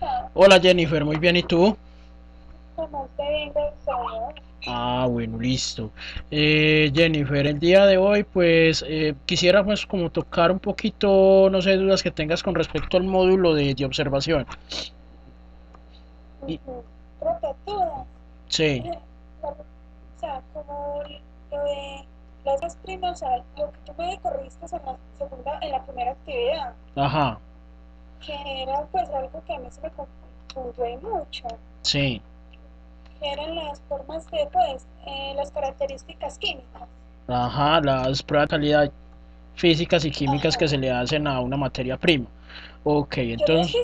está? Hola Jennifer, muy bien, ¿y tú? ¿Cómo está bien, gracias a Dios? Ah, bueno, listo. Jennifer, el día de hoy pues quisiera pues como tocar un poquito, no sé, dudas que tengas con respecto al módulo de observación. Y, Ujú. Creo que todas. sí, Eh, O sea, como lo de las dos primas, o sea, lo que tú me corriste en la primera actividad, ajá, que era pues algo que a mí se me confundió mucho, sí, que eran las formas de, pues, las características químicas. ajá, las pruebas de calidad físicas y químicas que Ajá. se le hacen a una materia prima. Ok, Yo entonces,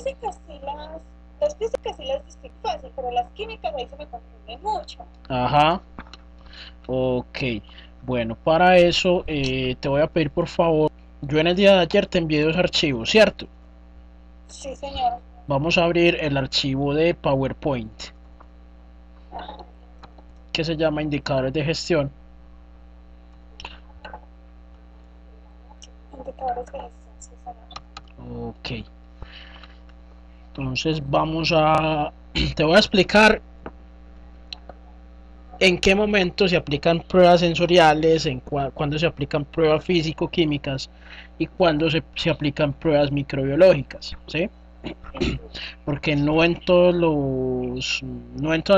las físicas sí las distingo fácil, pero las químicas ahí se me confunden mucho. ajá, ok. Bueno, para eso te voy a pedir por favor, yo en el día de ayer te envié dos archivos, ¿cierto? Sí, señor. Vamos a abrir el archivo de PowerPoint que se llama indicadores de gestión. Indicadores de gestión, sí, señor. Ok, entonces vamos a, te voy a explicar en qué momento se aplican pruebas sensoriales, cuándo se aplican pruebas físico-químicas y cuándo se aplican pruebas microbiológicas, ¿sí? Sí, sí. Porque no en todas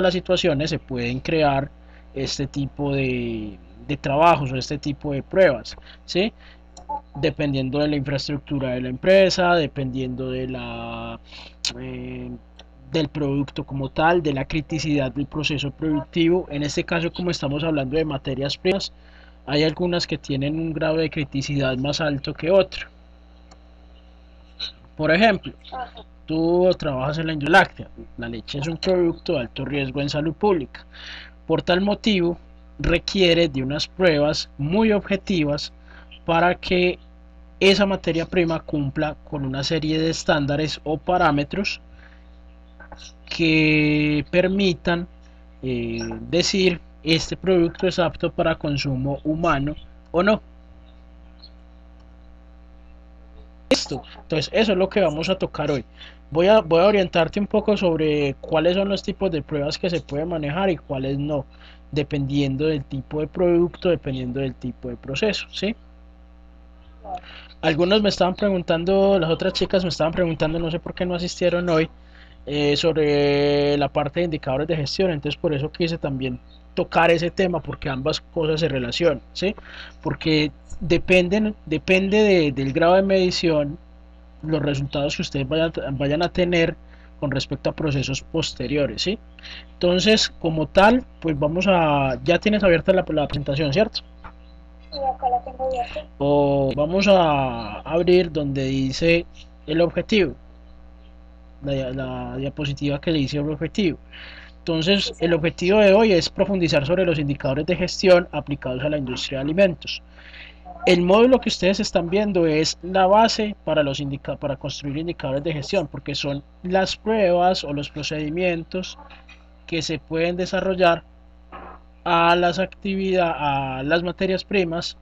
las situaciones se pueden crear este tipo de trabajos o este tipo de pruebas, ¿sí? Dependiendo de la infraestructura de la empresa, dependiendo eh, del producto como tal, de la criticidad del proceso productivo. En este caso, como estamos hablando de materias primas, hay algunas que tienen un grado de criticidad más alto que otro. Por ejemplo, Ajá. tú trabajas en la industria láctea, la leche es un producto de alto riesgo en salud pública. Por tal motivo, requiere de unas pruebas muy objetivas para que esa materia prima cumpla con una serie de estándares o parámetros que permitan decir este producto es apto para consumo humano o no. Listo. Entonces eso es lo que vamos a tocar hoy. Voy a orientarte un poco sobre cuáles son los tipos de pruebas que se pueden manejar y cuáles no, dependiendo del tipo de producto, dependiendo del tipo de proceso, ¿sí? Algunos me estaban preguntando, las otras chicas me estaban preguntando, no sé por qué no asistieron hoy, sobre la parte de indicadores de gestión, entonces por eso quise también tocar ese tema, porque ambas cosas se relacionan, ¿sí? Porque del grado de medición, los resultados que ustedes vayan a tener con respecto a procesos posteriores, ¿sí? Entonces, como tal, pues ya tienes abierta la presentación, ¿cierto? Y acá la tengo abierta. O vamos a abrir donde dice el objetivo, la diapositiva que le dice el objetivo. Entonces, Sí, el señor. objetivo de hoy es profundizar sobre los indicadores de gestión aplicados a la industria de alimentos. El módulo que ustedes están viendo es la base para construir indicadores de gestión, porque son las pruebas o los procedimientos que se pueden desarrollar a las materias primas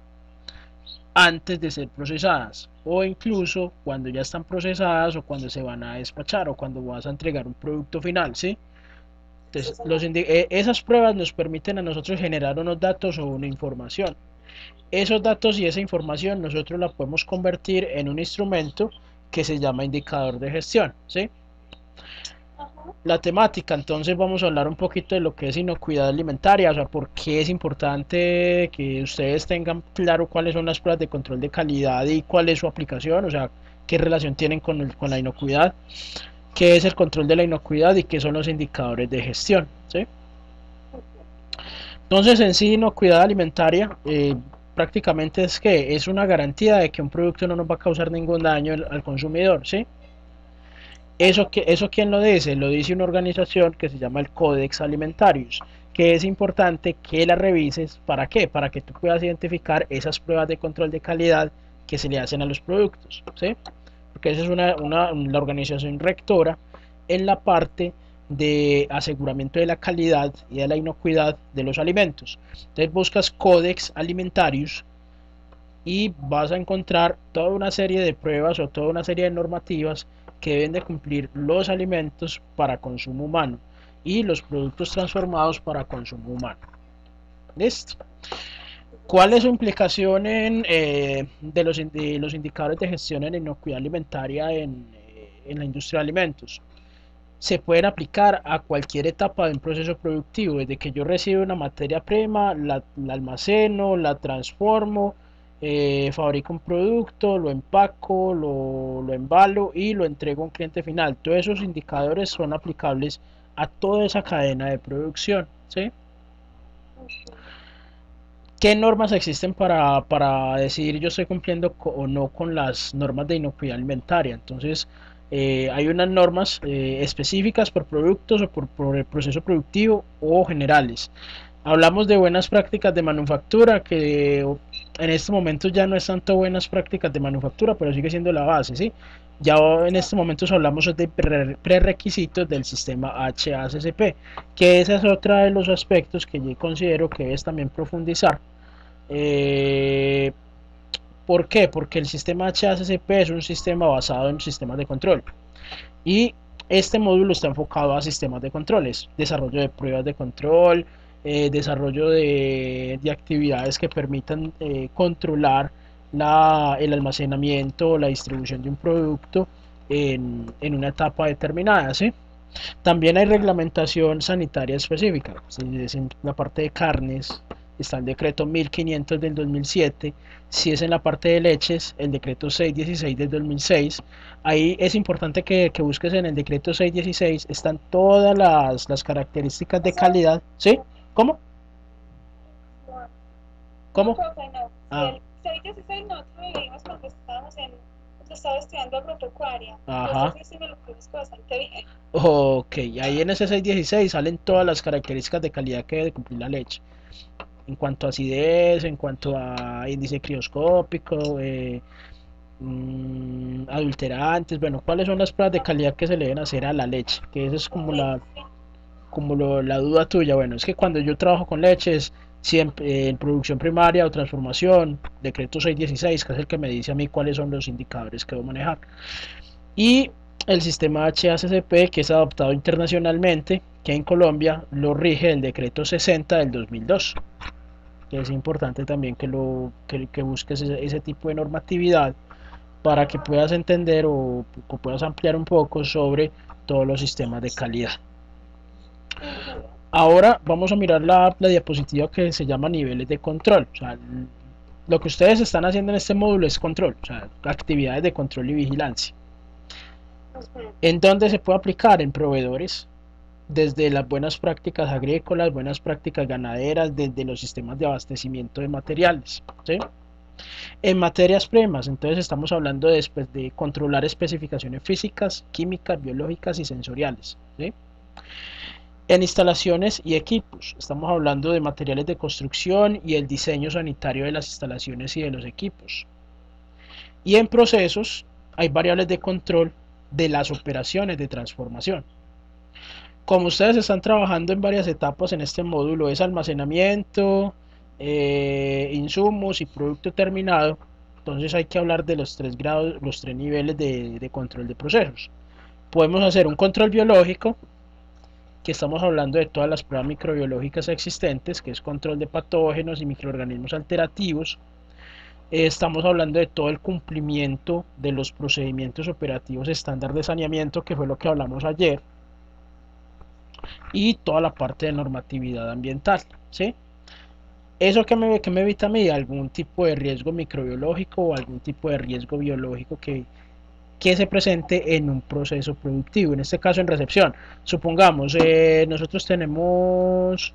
antes de ser procesadas o incluso cuando ya están procesadas o cuando se van a despachar o cuando vas a entregar un producto final, ¿sí? Sí, Entonces, señor. esas pruebas nos permiten a nosotros generar unos datos o una información. Esos datos y esa información nosotros la podemos convertir en un instrumento que se llama indicador de gestión, ¿sí? Ajá. La temática, entonces vamos a hablar un poquito de lo que es inocuidad alimentaria, o sea, por qué es importante que ustedes tengan claro cuáles son las pruebas de control de calidad y cuál es su aplicación, o sea, qué relación tienen con la inocuidad, qué es el control de la inocuidad y qué son los indicadores de gestión, ¿sí? Entonces, en sí, inocuidad alimentaria prácticamente es que es una garantía de que un producto no nos va a causar ningún daño al consumidor, ¿sí? Ajá. Eso quién lo dice? Lo dice una organización que se llama el Codex Alimentarius, que es importante que la revises. ¿Para qué? Para que tú puedas identificar esas pruebas de control de calidad que se le hacen a los productos, ¿sí? Porque esa es la organización rectora en la parte de aseguramiento de la calidad y de la inocuidad de los alimentos. Entonces buscas Codex Alimentarius y vas a encontrar toda una serie de pruebas o toda una serie de normativas que deben de cumplir los alimentos para consumo humano y los productos transformados para consumo humano. ¿Listo? ¿Cuál es su implicación de los indicadores de gestión en inocuidad alimentaria en la industria de alimentos? Se pueden aplicar a cualquier etapa de un proceso productivo, desde que yo recibo una materia prima, la almaceno, la transformo, fabrico un producto, lo empaco, lo embalo y lo entrego a un cliente final. Todos esos indicadores son aplicables a toda esa cadena de producción, ¿sí? ¿Qué normas existen para decidir yo estoy cumpliendo o no con las normas de inocuidad alimentaria? Entonces, hay unas normas específicas por productos o por el proceso productivo o generales. Hablamos de buenas prácticas de manufactura, que en este momento ya no es tanto buenas prácticas de manufactura, pero sigue siendo la base, ¿sí? Ya en este momento hablamos de prerequisitos del sistema HACCP, que ese es otro de los aspectos que yo considero que es también profundizar. Eh, ¿Por qué? Porque el sistema HACCP es un sistema basado en sistemas de control y este módulo está enfocado a sistemas de controles, desarrollo de pruebas de control, desarrollo de actividades que permitan controlar el almacenamiento o la distribución de un producto en una etapa determinada, ¿sí? También hay reglamentación sanitaria específica. Si es en la parte de carnes, está el decreto 1500 del 2007. Si es en la parte de leches, el decreto 616 del 2006. Ahí es importante que busques en el decreto 616, están todas las características de Eso, calidad. ¿Sí? ¿Cómo? no, una ¿Cómo? cosa, no. Si Ah, el 616 nosotros lo leímos cuando estaba estudiando agropecuaria. Entonces ajá. sí me lo conozco bastante bien. Ok, ahí en ese 616 salen todas las características de calidad que debe cumplir la leche. En cuanto a acidez, en cuanto a índice crioscópico, adulterantes, bueno, cuáles son las pruebas de calidad que se le deben hacer a la leche, que esa es Ok, como sí. la duda tuya. Bueno, es que cuando yo trabajo con leches, siempre en producción primaria o transformación, decreto 616, que es el que me dice a mí cuáles son los indicadores que debo manejar. Y el sistema HACCP, que es adoptado internacionalmente, que en Colombia lo rige el decreto 60 del 2002, que es importante también que busques ese tipo de normatividad para que puedas entender o puedas ampliar un poco sobre todos los sistemas de calidad. Ujú. Ahora vamos a mirar la diapositiva que se llama niveles de control. O sea, lo que ustedes están haciendo en este módulo es control, o sea, actividades de control y vigilancia. Ujú. ¿En dónde se puede aplicar? En proveedores, desde las buenas prácticas agrícolas, buenas prácticas ganaderas, desde los sistemas de abastecimiento de materiales, ¿sí? En materias primas, entonces estamos hablando de controlar especificaciones físicas, químicas, biológicas y sensoriales, ¿sí? En instalaciones y equipos, estamos hablando de materiales de construcción y el diseño sanitario de las instalaciones y de los equipos. Y en procesos hay variables de control de las operaciones de transformación. Como ustedes están trabajando en varias etapas en este módulo, es almacenamiento, insumos y producto terminado, entonces hay que hablar de los tres grados, los tres niveles de control de procesos. Podemos hacer un control biológico, que estamos hablando de todas las pruebas microbiológicas existentes, que es control de patógenos y microorganismos alterativos. Estamos hablando de todo el cumplimiento de los procedimientos operativos estándar de saneamiento, que fue lo que hablamos ayer, y toda la parte de normatividad ambiental, ¿sí? ¿Eso que me evita a mí? Algún tipo de riesgo microbiológico o algún tipo de riesgo biológico que se presente en un proceso productivo, en este caso en recepción. Supongamos, nosotros tenemos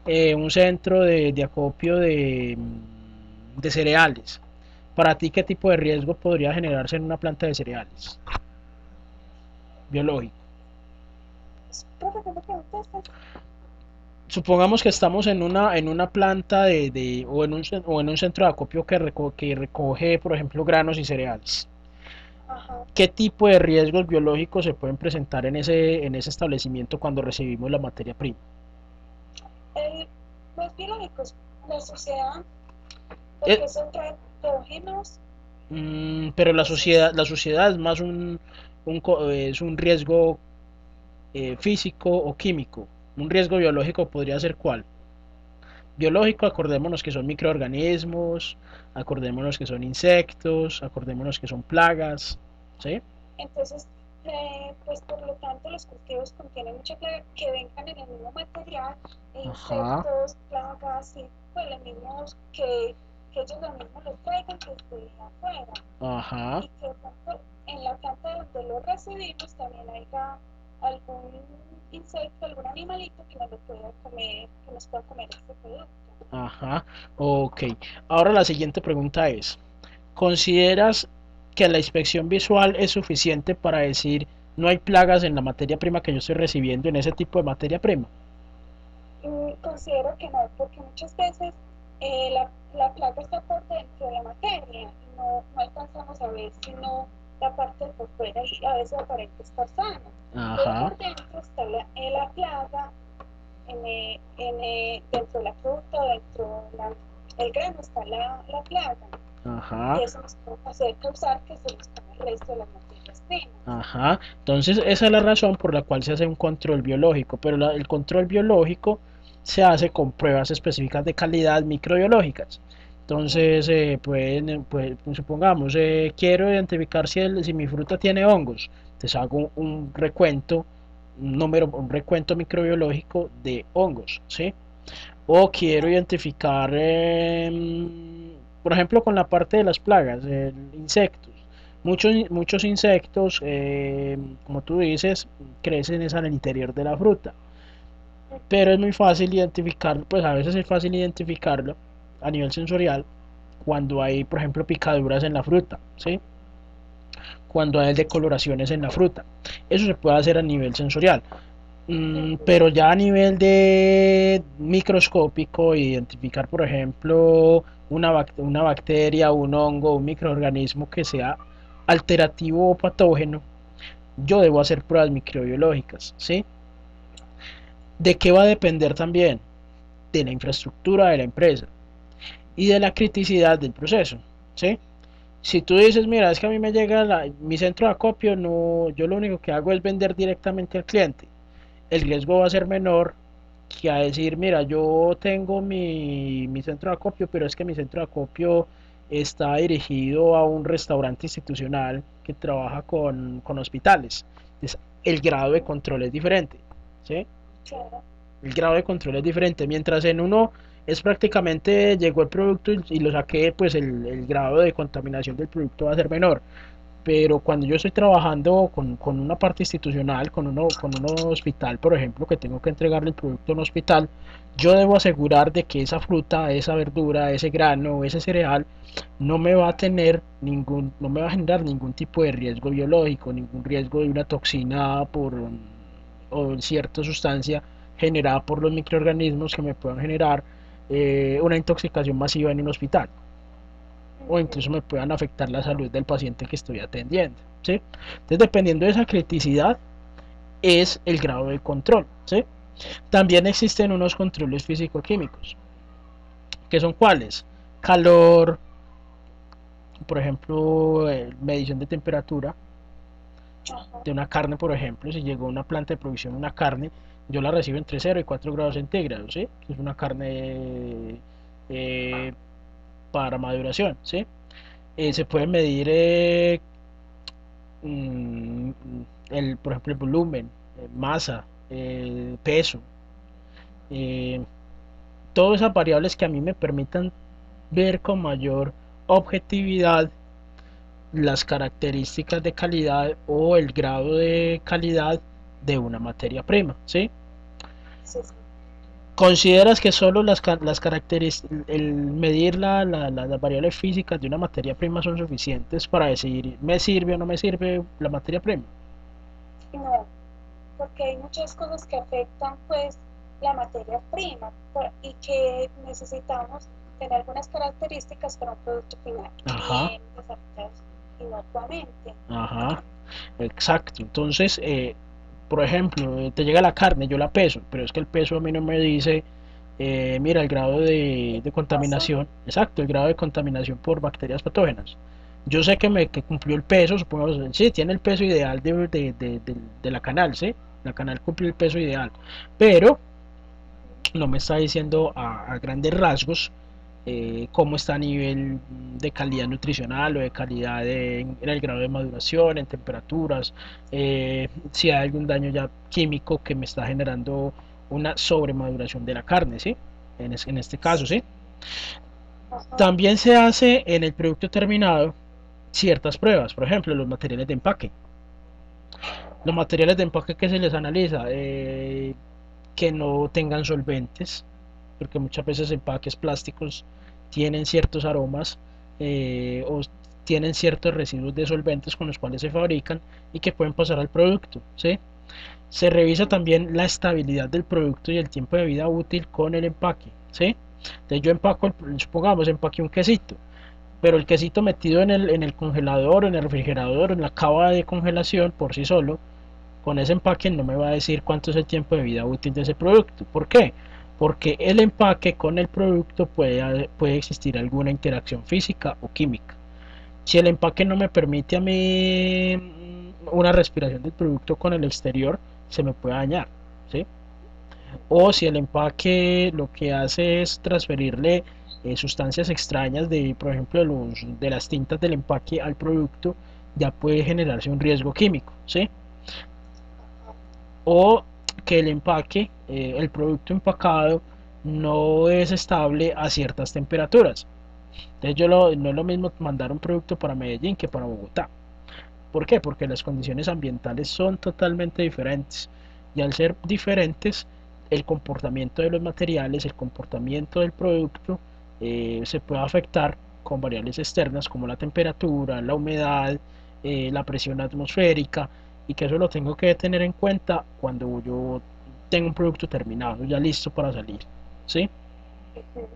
un centro de acopio de cereales. Para ti, ¿qué tipo de riesgo podría generarse en una planta de cereales? Biológico. Profe, ¿qué me preguntaste? Supongamos que estamos en una planta o en un centro de acopio que recoge, por ejemplo, granos y cereales. Ajá. ¿Qué tipo de riesgos biológicos se pueden presentar en ese establecimiento cuando recibimos la materia prima? El, los biológicos, la suciedad, Eh, porque son patógenos, pero entonces, la sociedad es más es un riesgo físico o químico. Un riesgo biológico podría ser ¿cuál? Biológico, acordémonos que son microorganismos, acordémonos que son insectos, acordémonos que son plagas, ¿sí? Entonces, pues por lo tanto, los cultivos contienen mucha plaga que vengan en el mismo material, e Ajá, insectos, plagas, y pues los mismos que ellos lo mismo los traigan desde afuera. ajá, Y que de pronto en la planta donde lo recibimos también haya algún insecto, algún animalito que nos lo pueda comer, que nos pueda comer este producto. ajá, ok. Ahora la siguiente pregunta es, ¿consideras que la inspección visual es suficiente para decir no hay plagas en la materia prima que yo estoy recibiendo en ese tipo de materia prima? Considero que no, porque muchas veces la placa está por dentro de la materia y no alcanzamos a ver sino la parte de por fuera y a veces aparente estar sana, pero Ajá, por dentro está la plaga dentro de la fruta, el grano está la plaga y ajá, eso nos puede hacer causar que se nos coma el resto de las materias primas. ajá. Entonces esa es la razón por la cual se hace un control biológico, pero el control biológico se hace con pruebas específicas de calidad microbiológicas. Entonces, pues, supongamos, quiero identificar si mi fruta tiene hongos. Entonces hago un recuento, un recuento microbiológico de hongos, ¿sí? O quiero identificar, por ejemplo, con la parte de las plagas, insectos. Muchos insectos, como tú dices, crecen es en el interior de la fruta. Pero es muy fácil identificarlo, pues a veces es fácil identificarlo a nivel sensorial cuando hay, por ejemplo, picaduras en la fruta, ¿sí? Cuando hay decoloraciones en la fruta. Eso se puede hacer a nivel sensorial. Pero ya a nivel de microscópico, identificar, por ejemplo, una bacteria, un hongo, un microorganismo que sea alterativo o patógeno, yo debo hacer pruebas microbiológicas, ¿sí? ¿De qué va a depender también? De la infraestructura de la empresa y de la criticidad del proceso, ¿sí? Si tú dices, mira, es que a mí me llega mi centro de acopio, no, yo lo único que hago es vender directamente al cliente, el riesgo va a ser menor que a decir, mira, yo tengo mi centro de acopio, pero es que mi centro de acopio está dirigido a un restaurante institucional que trabaja con hospitales. Entonces, el grado de control es diferente, ¿sí? Claro. El grado de control es diferente. Mientras en uno es prácticamente llegó el producto y lo saqué, pues el grado de contaminación del producto va a ser menor. Pero cuando yo estoy trabajando con una parte institucional, con un hospital, por ejemplo, que tengo que entregarle el producto a un hospital, yo debo asegurar de que esa fruta, esa verdura, ese grano, ese cereal, no me va a generar ningún tipo de riesgo biológico, ningún riesgo de una toxina o cierta sustancia generada por los microorganismos que me puedan generar una intoxicación masiva en un hospital o incluso me puedan afectar la salud del paciente que estoy atendiendo, ¿sí? Entonces, dependiendo de esa criticidad, es el grado de control, ¿sí? También existen unos controles físico-químicos, que son cuáles? Calor, por ejemplo, medición de temperatura Ajá. de una carne, por ejemplo, si llegó a una planta de producción de una carne, yo la recibo entre 0 y 4 grados centígrados, ¿sí? Es una carne eh, para maduración, ¿sí? Se puede medir mm, por ejemplo, el volumen, masa, peso, eh, todas esas variables que a mí me permitan ver con mayor objetividad las características de calidad o el grado de calidad de una materia prima, ¿sí? Sí, sí. ¿Consideras que solo las características, el medir las variables físicas de una materia prima son suficientes para decir me sirve o no me sirve la materia prima? No, porque hay muchas cosas que afectan pues la materia prima y que necesitamos tener algunas características para un producto final Ajá, bien desarrollados inocuamente. ajá, exacto. Entonces, por ejemplo, te llega la carne, yo la peso, pero es que el peso a mí no me dice, mira, el grado de Cosa, contaminación, exacto, el grado de contaminación por bacterias patógenas. Yo sé que cumplió el peso, supongo, sí, tiene el peso ideal de la canal, ¿sí? La canal cumple el peso ideal, pero no me está diciendo a grandes rasgos cómo está a nivel de calidad nutricional o de calidad en el grado de maduración, en temperaturas, si hay algún daño ya químico que me está generando una sobremaduración de la carne, ¿sí? En este caso, ¿sí? Ajá. También se hace en el producto terminado ciertas pruebas, por ejemplo, los materiales de empaque. Los materiales de empaque que se les analiza, que no tengan solventes, porque muchas veces empaques plásticos tienen ciertos aromas o tienen ciertos residuos de solventes con los cuales se fabrican y que pueden pasar al producto, ¿sí? Se revisa también la estabilidad del producto y el tiempo de vida útil con el empaque, ¿sí? Entonces yo empaco, supongamos, empaqué un quesito, pero el quesito metido en el congelador, en el refrigerador, en la cava de congelación por sí solo, con ese empaque no me va a decir cuánto es el tiempo de vida útil de ese producto. ¿Por qué? Porque el empaque con el producto puede existir alguna interacción física o química. Si el empaque no me permite a mí una respiración del producto con el exterior, se me puede dañar, ¿sí? O si el empaque lo que hace es transferirle sustancias extrañas de, por ejemplo, de las tintas del empaque al producto, ya puede generarse un riesgo químico, ¿sí? O que el empaque, el producto empacado, no es estable a ciertas temperaturas. Entonces no es lo mismo mandar un producto para Medellín que para Bogotá. ¿Por qué? Porque las condiciones ambientales son totalmente diferentes. Y al ser diferentes, el comportamiento de los materiales, el comportamiento del producto, se puede afectar con variables externas como la temperatura, la humedad, la presión atmosférica, y que eso lo tengo que tener en cuenta cuando yo tengo un producto terminado, ya listo para salir. ¿Sí? Ujú.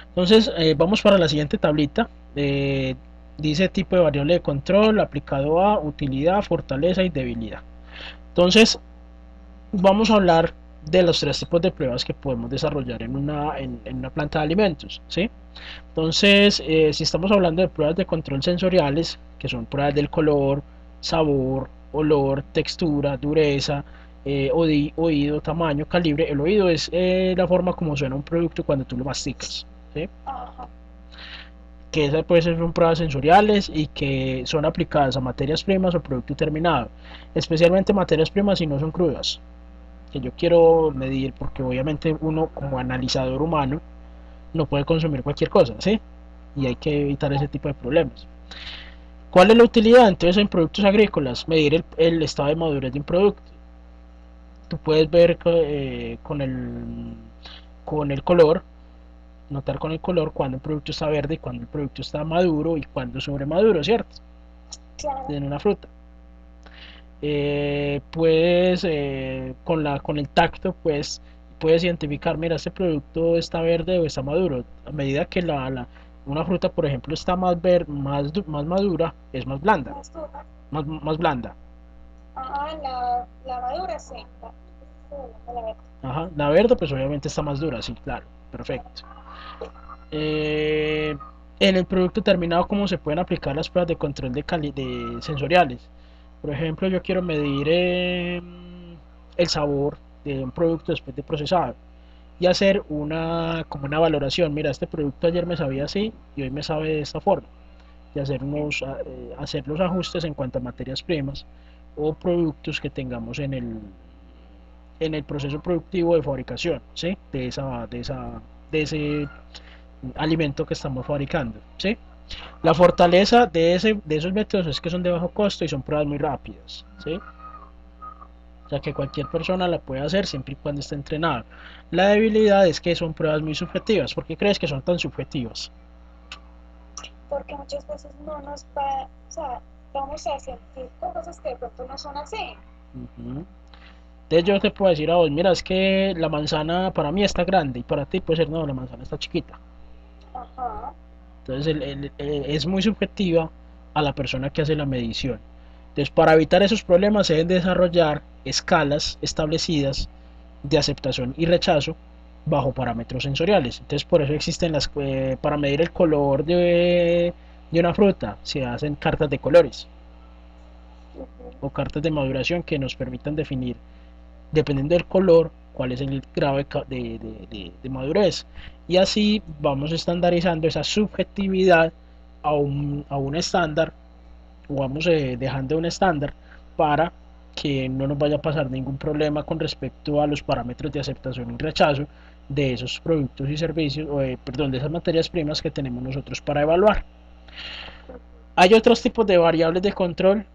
Entonces, vamos para la siguiente tablita. Dice tipo de variable de control, aplicado a utilidad, fortaleza y debilidad. Entonces, vamos a hablar de los tres tipos de pruebas que podemos desarrollar en una planta de alimentos, ¿sí? Entonces, si estamos hablando de pruebas de control sensoriales, que son pruebas del color, sabor, olor, textura, dureza, oído, tamaño, calibre. El oído es la forma como suena un producto cuando tú lo masticas, ¿sí? Ajá. Que esas pueden ser son pruebas sensoriales y que son aplicadas a materias primas o producto terminado, especialmente materias primas si no son crudas, que yo quiero medir porque obviamente uno como analizador humano no puede consumir cualquier cosa, ¿sí? Y hay que evitar ese tipo de problemas. ¿Cuál es la utilidad? Entonces en productos agrícolas, medir el estado de madurez de un producto. Tú puedes ver con el color, notar con el color cuando un producto está verde y cuando el producto está maduro y cuando sobremaduro, ¿cierto? Claro. En una fruta. Puedes con el tacto pues puedes identificar, mira, este producto está verde o está maduro. A medida que una fruta, por ejemplo, está más madura, es más blanda, Más dura. más blanda. Ah, la madura, sí. Estoy hablando de la verde. Ajá. La verde pues obviamente está más dura, sí, claro, perfecto. eh, en el producto terminado, cómo se pueden aplicar las pruebas de control de sensoriales. Por ejemplo, yo quiero medir el sabor de un producto después de procesado y hacer como una valoración. Mira, este producto ayer me sabía así y hoy me sabe de esta forma. Y hacer los ajustes en cuanto a materias primas o productos que tengamos en el proceso productivo de fabricación, ¿sí? De ese alimento que estamos fabricando, ¿sí? La fortaleza de esos métodos es que son de bajo costo y son pruebas muy rápidas, ¿sí? O sea que cualquier persona la puede hacer siempre y cuando esté entrenado. La debilidad es que son pruebas muy subjetivas. ¿Por qué crees que son tan subjetivas? Porque muchas veces no nos va, o sea, vamos a sentir cosas que de pronto no son así. Uh -huh. Entonces yo te puedo decir a vos, mira, es que la manzana para mí está grande y para ti puede ser, no, la manzana está chiquita. Ajá. Entonces es muy subjetiva a la persona que hace la medición. Entonces para evitar esos problemas se deben desarrollar escalas establecidas de aceptación y rechazo bajo parámetros sensoriales. Entonces por eso existen para medir el color de una fruta, se hacen cartas de colores ujú, o cartas de maduración que nos permitan definir, dependiendo del color, cuál es el grado de madurez. Y así vamos estandarizando esa subjetividad a un estándar, o vamos dejando un estándar para que no nos vaya a pasar ningún problema con respecto a los parámetros de aceptación y rechazo de esos productos y servicios, perdón, de esas materias primas que tenemos nosotros para evaluar. ujú. Hay otros tipos de variables de control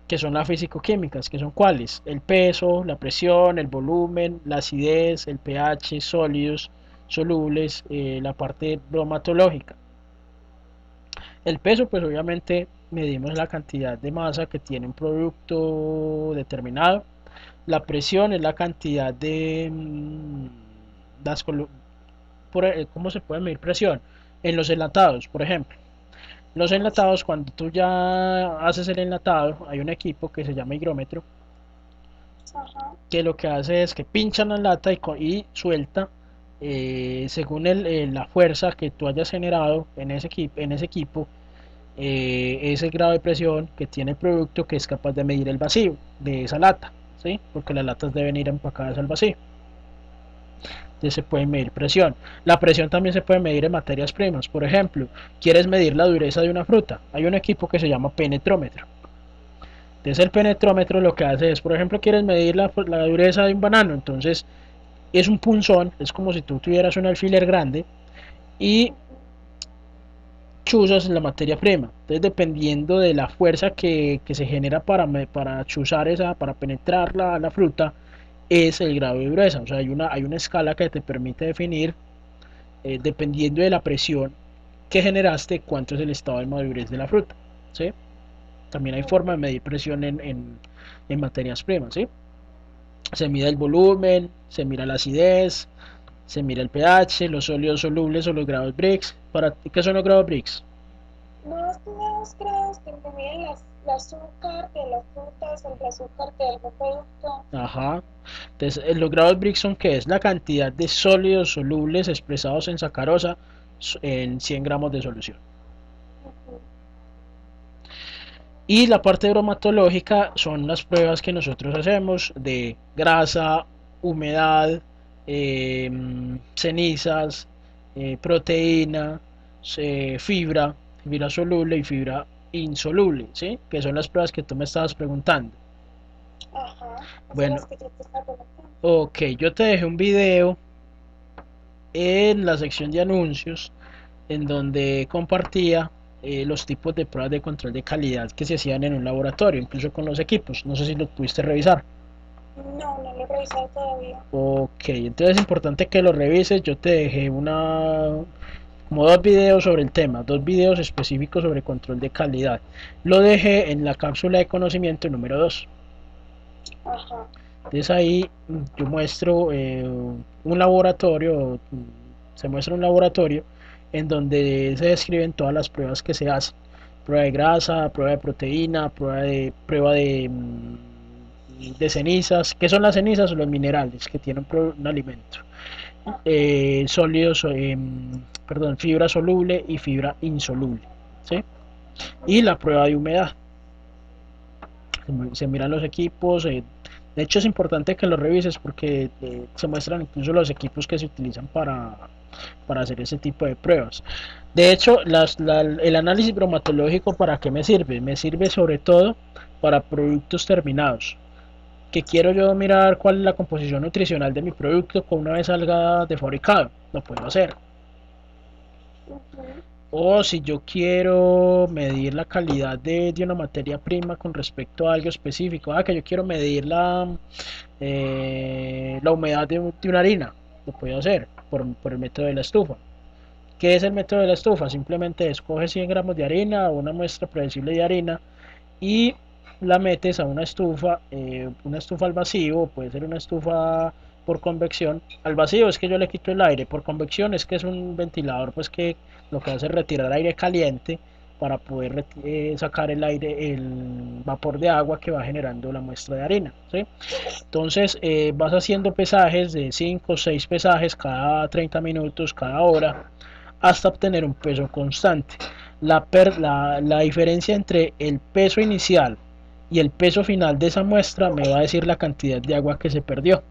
que son las físico-químicas, que son cuáles: el peso, la presión, el volumen, la acidez, el pH, sólidos, solubles, la parte bromatológica. El peso, pues obviamente medimos la cantidad de masa que tiene un producto determinado. La presión es la cantidad de las ¿cómo se puede medir presión? En los enlatados, por ejemplo. Los enlatados, cuando tú ya haces el enlatado, hay un equipo que se llama higrómetro, Ajá, que lo que hace es que pincha la lata y suelta, según la fuerza que tú hayas generado en ese equipo, ese grado de presión que tiene el producto, que es capaz de medir el vacío de esa lata, ¿sí? Porque las latas deben ir empacadas al vacío. Entonces se puede medir presión. La presión también se puede medir en materias primas. Por ejemplo, quieres medir la dureza de una fruta, hay un equipo que se llama penetrómetro. Entonces el penetrómetro lo que hace es, por ejemplo, quieres medir la dureza de un banano, entonces es un punzón, es como si tú tuvieras un alfiler grande y ujú, chuzas la materia prima. Entonces, dependiendo de la fuerza que se genera para chuzar para penetrar la fruta, es el grado de dureza. O sea, hay una escala que te permite definir, dependiendo de la presión que generaste, cuánto es el estado de madurez de la fruta. ¿Sí? También hay forma de ujú. medir presión en materias primas. ¿Sí? Se mide el volumen, se mira la acidez, se mira el pH, los sólidos solubles o los grados Brix. ¿Qué son los grados Brix? Los grados que miden el azúcar de las frutas, el azúcar de algún producto. Ajá. Entonces, los grados Brix son, ¿qué es? La cantidad de sólidos solubles expresados en sacarosa en 100 gramos de solución. Ujú, Y la parte bromatológica son las pruebas que nosotros hacemos de grasa, humedad, eh, cenizas, proteína, fibra soluble y fibra insoluble, ¿sí? Que son las pruebas que tú me estabas preguntando. ajá, esas son Bueno, las que yo te estaba preguntando. ok, yo te dejé un video en la sección de anuncios en donde compartía los tipos de pruebas de control de calidad que se hacían en un laboratorio, incluso con los equipos. No sé si lo pudiste revisar. No, no lo he revisado todavía. Ok, entonces es importante que lo revises. Yo te dejé como dos videos sobre el tema, dos videos específicos sobre control de calidad. Lo dejé en la cápsula de conocimiento número 2. Ajá, Entonces ahí yo muestro un laboratorio, se muestra un laboratorio en donde se describen todas las pruebas que se hacen: prueba de grasa, prueba de proteína, prueba de cenizas. ¿Qué son las cenizas? Los minerales que tienen un alimento. ajá, Sólidos, perdón, fibra soluble y fibra insoluble, ¿sí? ujú, Y la prueba de humedad. Se miran los equipos. De hecho, es importante que los revises porque se muestran incluso los equipos que se utilizan para hacer ese tipo de pruebas. De hecho, el análisis bromatológico, ¿para qué me sirve? Me sirve sobre todo para productos terminados. Que quiero yo mirar cuál es la composición nutricional de mi producto con una vez salga de fabricado. Lo puedo hacer. ujú, O si yo quiero medir la calidad de una materia prima con respecto a algo específico, que yo quiero medir la humedad de una harina, lo puedo hacer por el método de la estufa. ¿Qué es el método de la estufa? Simplemente escoges 100 gramos de harina o una muestra predecible de harina y la metes a una estufa al vacío, puede ser una estufa por convección. Al vacío es que yo le quito el aire, por convección es que es un ventilador, pues que lo que hace es retirar aire caliente para poder sacar el aire, el vapor de agua que va generando la muestra de harina, ¿sí? Entonces vas haciendo pesajes de 5 o 6 pesajes cada 30 minutos, cada hora, hasta obtener un peso constante. la diferencia entre el peso inicial y el peso final de esa muestra me va a decir la cantidad de agua que se perdió.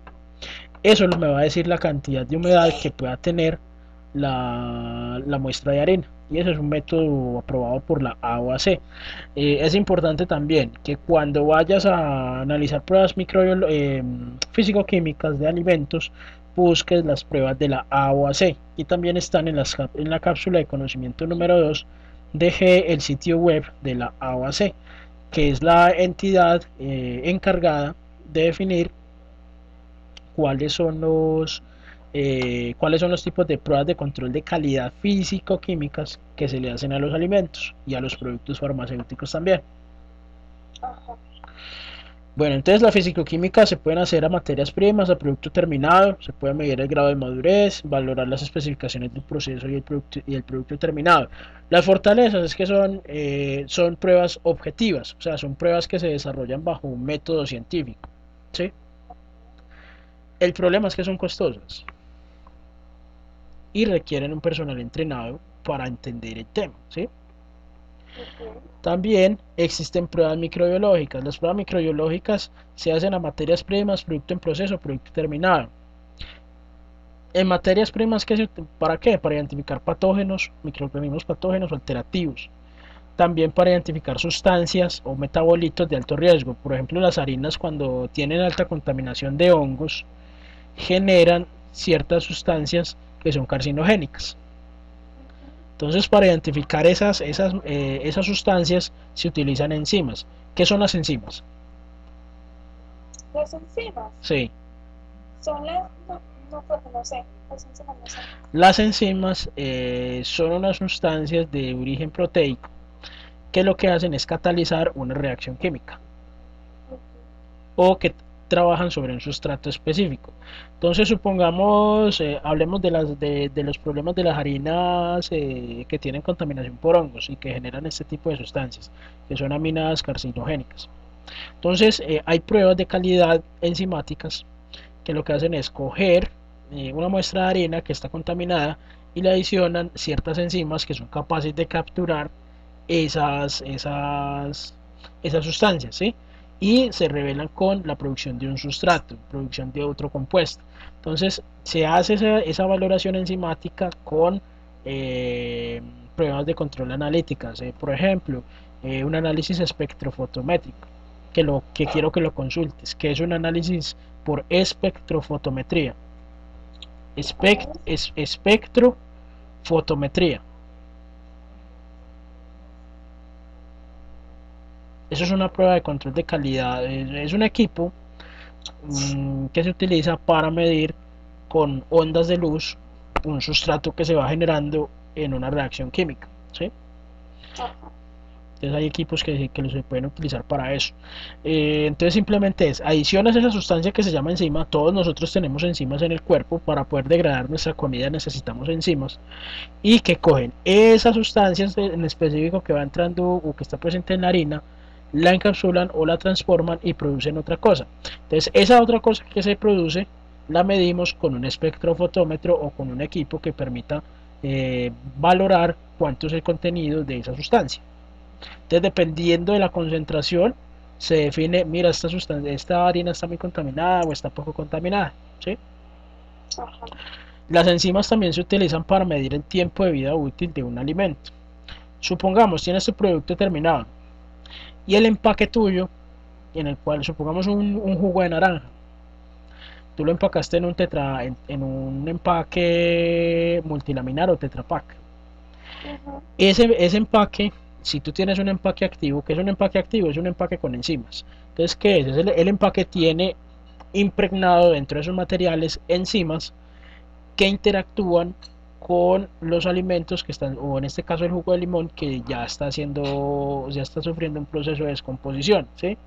Eso me va a decir la cantidad de humedad que pueda tener la muestra de arena. Y ese es un método aprobado por la AOAC. Es importante también que cuando vayas a analizar pruebas físico-químicas de alimentos, busques las pruebas de la AOAC y también están en la cápsula de conocimiento número 2. Deje el sitio web de la AOAC, que es la entidad encargada de definir cuáles son los tipos de pruebas de control de calidad físico-químicas que se le hacen a los alimentos y a los productos farmacéuticos también. Ajá. Bueno, entonces la físico-química se pueden hacer a materias primas, a producto terminado, se puede medir el grado de madurez, valorar las especificaciones del proceso y el producto terminado. Las fortalezas es que son pruebas objetivas, o sea, son pruebas que se desarrollan bajo un método científico, ¿sí? El problema es que son costosas y requieren un personal entrenado para entender el tema, ¿sí? También existen pruebas microbiológicas. Las pruebas microbiológicas se hacen a materias primas, producto en proceso, producto terminado. En materias primas, ¿para qué? Para identificar patógenos, microorganismos patógenos o alterativos. También para identificar sustancias o metabolitos de alto riesgo. Por ejemplo, las harinas, cuando tienen alta contaminación de hongos, generan ciertas sustancias que son carcinogénicas. Entonces, para identificar esas sustancias se utilizan enzimas. ¿Qué son las enzimas? Las enzimas Sí. son las, no, no, pues no sé, las enzimas no sé. Las enzimas son unas sustancias de origen proteico que lo que hacen es catalizar una reacción química o que trabajan sobre un sustrato específico. Entonces, supongamos, hablemos de los problemas de las harinas que tienen contaminación por hongos y que generan este tipo de sustancias, que son aminas carcinogénicas. Entonces, hay pruebas de calidad enzimáticas que lo que hacen es coger una muestra de harina que está contaminada y le adicionan ciertas enzimas que son capaces de capturar esas sustancias, ¿sí? Y se revelan con la producción de un sustrato, producción de otro compuesto. Entonces se hace esa valoración enzimática con pruebas de control analíticas, por ejemplo, un análisis espectrofotométrico, que quiero que lo consultes, que es un análisis por espectrofotometría. Espectrofotometría. Eso es una prueba de control de calidad. Es un equipo que se utiliza para medir con ondas de luz un sustrato que se va generando en una reacción química, ¿sí? Entonces hay equipos que se pueden utilizar para eso. Entonces simplemente adicionas esa sustancia que se llama enzima. Todos nosotros tenemos enzimas en el cuerpo. Para poder degradar nuestra comida necesitamos enzimas, y que cogen esa sustancia en específico que va entrando o que está presente en la harina, la encapsulan o la transforman y producen otra cosa. Entonces esa otra cosa que se produce la medimos con un espectrofotómetro o con un equipo que permita valorar cuánto es el contenido de esa sustancia. Entonces, dependiendo de la concentración, se define, mira, esta harina está muy contaminada o está poco contaminada, ¿sí? Ajá. Las enzimas también se utilizan para medir el tiempo de vida útil de un alimento. Supongamos, tienes tu producto terminado y el empaque tuyo, en el cual, supongamos un jugo de naranja, tú lo empacaste en un empaque multilaminar o tetrapack. Ese empaque, si tú tienes un empaque activo, ¿qué es un empaque activo? Es un empaque con enzimas. Entonces, ¿qué es? El empaque tiene impregnado dentro de esos materiales enzimas que interactúan con los alimentos que están, o en este caso el jugo de limón, que ya está sufriendo un proceso de descomposición, ¿sí?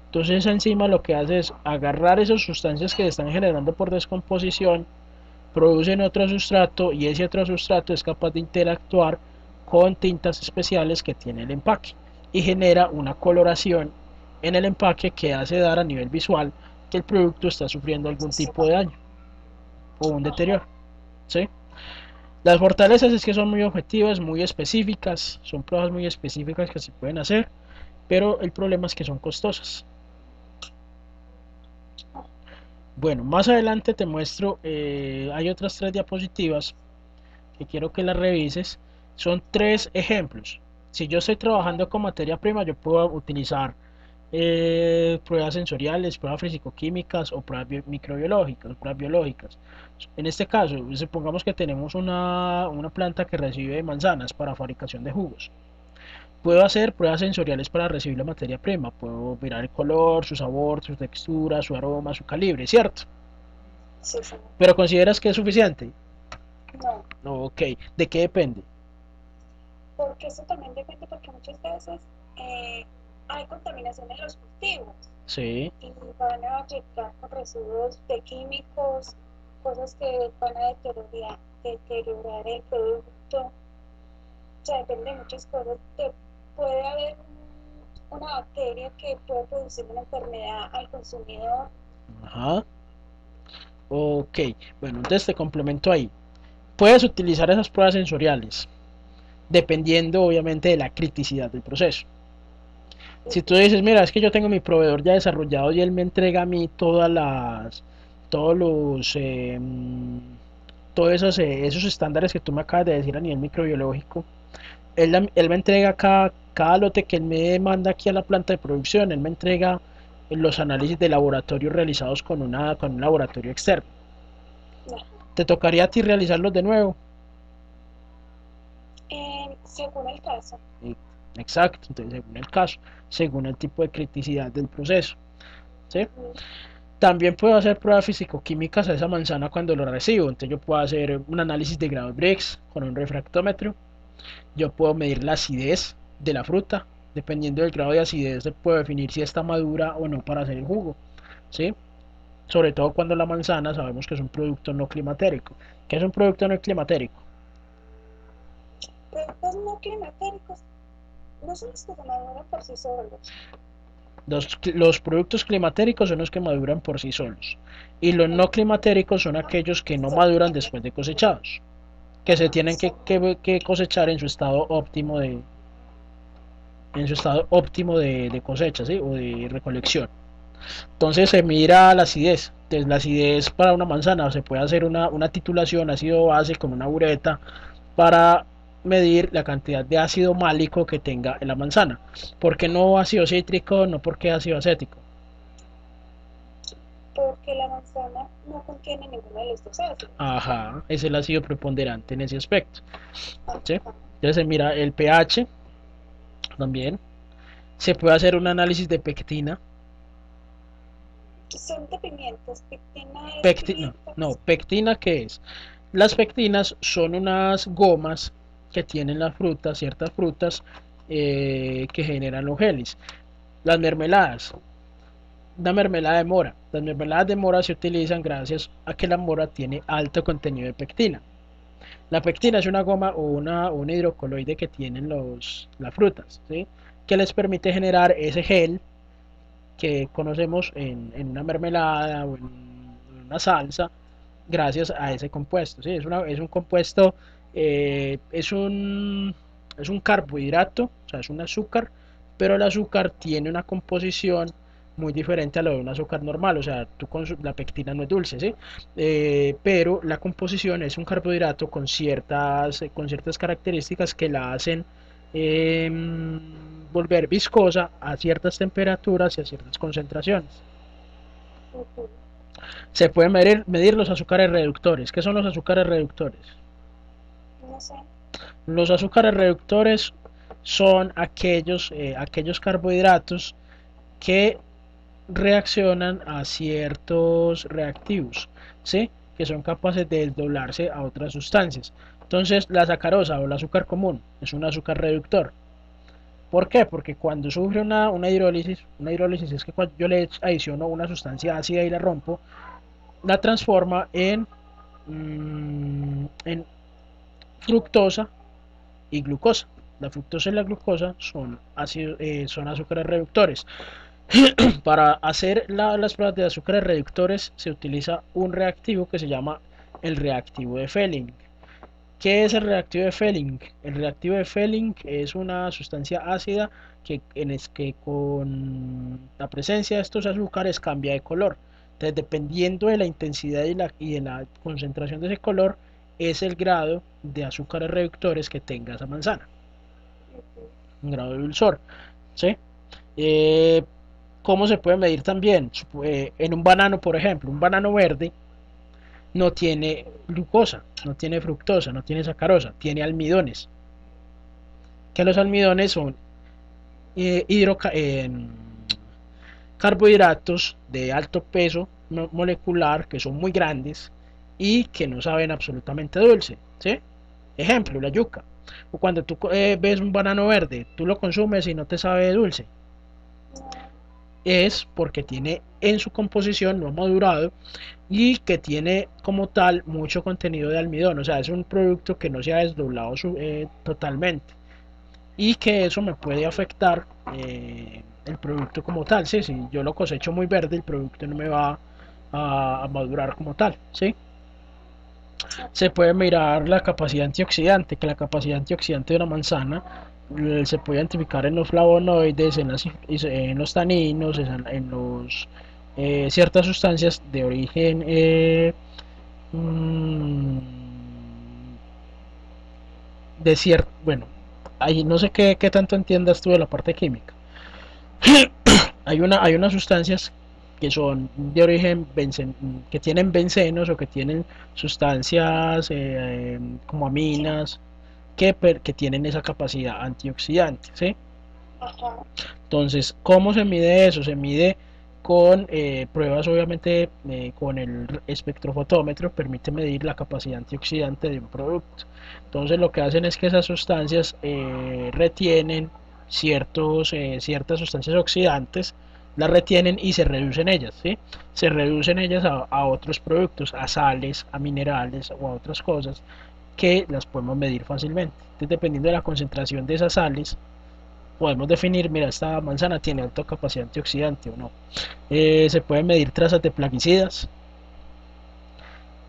Entonces esa enzima lo que hace es agarrar esas sustancias que se están generando por descomposición, producen otro sustrato y ese otro sustrato es capaz de interactuar con tintas especiales que tiene el empaque y genera una coloración en el empaque que hace dar a nivel visual que el producto está sufriendo algún tipo de daño o un deterioro, ¿sí? Las fortalezas es que son muy objetivas, muy específicas, son pruebas muy específicas que se pueden hacer, pero el problema es que son costosas. Bueno, más adelante te muestro, hay otras 3 diapositivas que quiero que las revises. Son 3 ejemplos. Si yo estoy trabajando con materia prima, yo puedo utilizar pruebas sensoriales, pruebas físico-químicas o pruebas microbiológicas, pruebas biológicas. En este caso, supongamos que tenemos una planta que recibe manzanas para fabricación de jugos. Puedo hacer pruebas sensoriales para recibir la materia prima. Puedo mirar el color, su sabor, su textura, su aroma, su calibre, ¿cierto? Sí, sí. Pero ¿consideras que es suficiente? No, Ok, ¿de qué depende? porque eso también depende, porque muchas veces hay contaminación en los cultivos Sí, y van a llegar con residuos de químicos, cosas que van a deteriorar el producto. O sea, depende de muchas cosas. Puede haber una bacteria que puede producir una enfermedad al consumidor. ajá, ok, bueno, entonces te complemento ahí. Puedes utilizar esas pruebas sensoriales, dependiendo obviamente de la criticidad del proceso. Si tú dices, mira, es que yo tengo mi proveedor ya desarrollado y él me entrega a mí todos los, todos esos estándares que tú me acabas de decir a nivel microbiológico, él me entrega cada lote que él me manda aquí a la planta de producción, él me entrega los análisis de laboratorio realizados con un laboratorio externo. No. Te tocaría a ti realizarlos de nuevo. Según el caso. Exacto, entonces según el caso, según el tipo de criticidad del proceso. ¿Sí? También puedo hacer pruebas físico-químicas a esa manzana cuando lo recibo. Entonces yo puedo hacer un análisis de grado Brix con un refractómetro. Yo puedo medir la acidez de la fruta. Dependiendo del grado de acidez se puede definir si está madura o no para hacer el jugo. ¿Sí? Sobre todo cuando la manzana sabemos que es un producto no climatérico. ¿Qué es un producto no climatérico? Productos no climatéricos no son los que se maduran por sí solos. Los productos climatéricos son los que maduran por sí solos. Y los no climatéricos son aquellos que no maduran después de cosechados. Que se tienen que cosechar en su estado óptimo de cosecha, ¿sí? O de recolección. Entonces se mira la acidez. Entonces, la acidez para una manzana se puede hacer una titulación ácido base con una bureta para medir la cantidad de ácido málico que tenga en la manzana. ¿Por qué no ácido cítrico? No porque ácido acético. Porque la manzana no contiene ninguno de los dos ácidos. Ajá, es el ácido preponderante en ese aspecto. ¿Sí? Ajá. Entonces se mira el pH también. Se puede hacer un análisis de pectina. Son de pimientos. Pectina es Pectina, no, pimientos. pectina, ¿qué es? Las pectinas son unas gomas que tienen las frutas, ciertas frutas que generan los geles. Las mermeladas, una mermelada de mora. Las mermeladas de mora se utilizan gracias a que la mora tiene alto contenido de pectina. La pectina es una goma un hidrocoloide que tienen las frutas, ¿sí? Que les permite generar ese gel que conocemos en una mermelada o en una salsa gracias a ese compuesto. ¿Sí? Es un compuesto, eh, es, un, es un carbohidrato, o sea, es un azúcar, pero el azúcar tiene una composición muy diferente a lo de un azúcar normal, o sea, la pectina no es dulce, ¿sí? Pero la composición es un carbohidrato con ciertas características que la hacen eh, volver viscosa a ciertas temperaturas y a ciertas concentraciones. Uh-huh. Se pueden medir los azúcares reductores. ¿Qué son los azúcares reductores? No sé. Los azúcares reductores son aquellos carbohidratos que reaccionan a ciertos reactivos, ¿sí? Que son capaces de desdoblarse a otras sustancias. Entonces, la sacarosa o el azúcar común es un azúcar reductor. ¿Por qué? Porque cuando sufre una hidrólisis es que cuando yo le adiciono una sustancia ácida y la rompo, la transforma en fructosa y glucosa. La fructosa y la glucosa son azúcares reductores. Para hacer las pruebas de azúcares reductores se utiliza un reactivo que se llama el reactivo de Fehling. ¿Qué es el reactivo de Fehling? El reactivo de Fehling es una sustancia ácida que con la presencia de estos azúcares cambia de color. Entonces, dependiendo de la intensidad y de la concentración de ese color, es el grado de azúcares reductores que tenga esa manzana, un grado de dulzor, ¿sí? Eh, ¿Cómo se puede medir también? En un banano, por ejemplo, un banano verde no tiene glucosa, no tiene fructosa, no tiene sacarosa, tiene almidones. Que los almidones son eh, hidroca- eh, carbohidratos de alto peso molecular que son muy grandes y que no saben absolutamente dulce, ¿sí? Ejemplo, la yuca. O cuando tú ves un banano verde, tú lo consumes y no te sabe dulce. No, Es porque tiene en su composición no madurado y que tiene como tal mucho contenido de almidón, o sea, es un producto que no se ha desdoblado totalmente y que eso me puede afectar el producto como tal, ¿sí? Si yo lo cosecho muy verde, el producto no me va a madurar como tal, ¿sí? Se puede mirar la capacidad antioxidante, que la capacidad antioxidante de una manzana se puede identificar en los flavonoides, en los taninos, en los ciertas sustancias de origen mmm, de cierto, bueno, ahí no sé qué tanto entiendas tú de la parte química. Hay unas sustancias que son de origen que tienen bencenos o que tienen sustancias como aminas que tienen esa capacidad antioxidante, ¿sí? ajá, Entonces, ¿cómo se mide eso? Se mide con pruebas, obviamente, con el espectrofotómetro, permite medir la capacidad antioxidante de un producto. Entonces, lo que hacen es que esas sustancias retienen ciertas sustancias oxidantes, las retienen y se reducen ellas, ¿sí? Se reducen ellas a otros productos, a sales, a minerales o a otras cosas que las podemos medir fácilmente. Entonces, dependiendo de la concentración de esas sales, podemos definir, mira, esta manzana tiene alta capacidad antioxidante o no. Se pueden medir trazas de plaguicidas,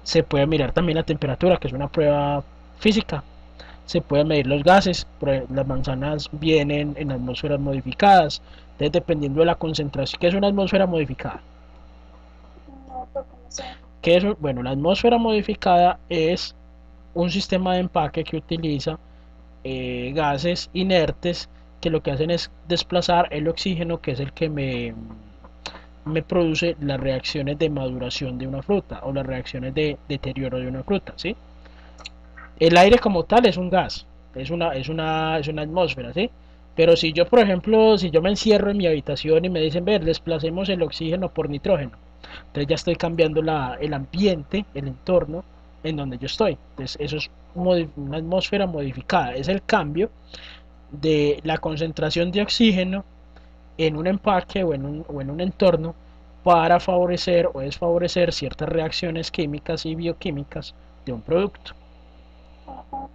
se puede mirar también la temperatura, que es una prueba física, se pueden medir los gases, las manzanas vienen en atmósferas modificadas, entonces dependiendo de la concentración, ¿qué es una atmósfera modificada? no, porque no sé. ¿Qué es? Bueno, la atmósfera modificada es un sistema de empaque que utiliza gases inertes que lo que hacen es desplazar el oxígeno, que es el que me produce las reacciones de maduración de una fruta o las reacciones de deterioro de una fruta, ¿sí? El aire como tal es un gas, es una atmósfera, ¿sí? Pero si yo, por ejemplo, si yo me encierro en mi habitación y me dicen, ver, desplacemos el oxígeno por nitrógeno, entonces ya estoy cambiando el ambiente, el entorno en donde yo estoy. Entonces eso es una atmósfera modificada, es el cambio de la concentración de oxígeno en un empaque o en un entorno para favorecer o desfavorecer ciertas reacciones químicas y bioquímicas de un producto. Ajá,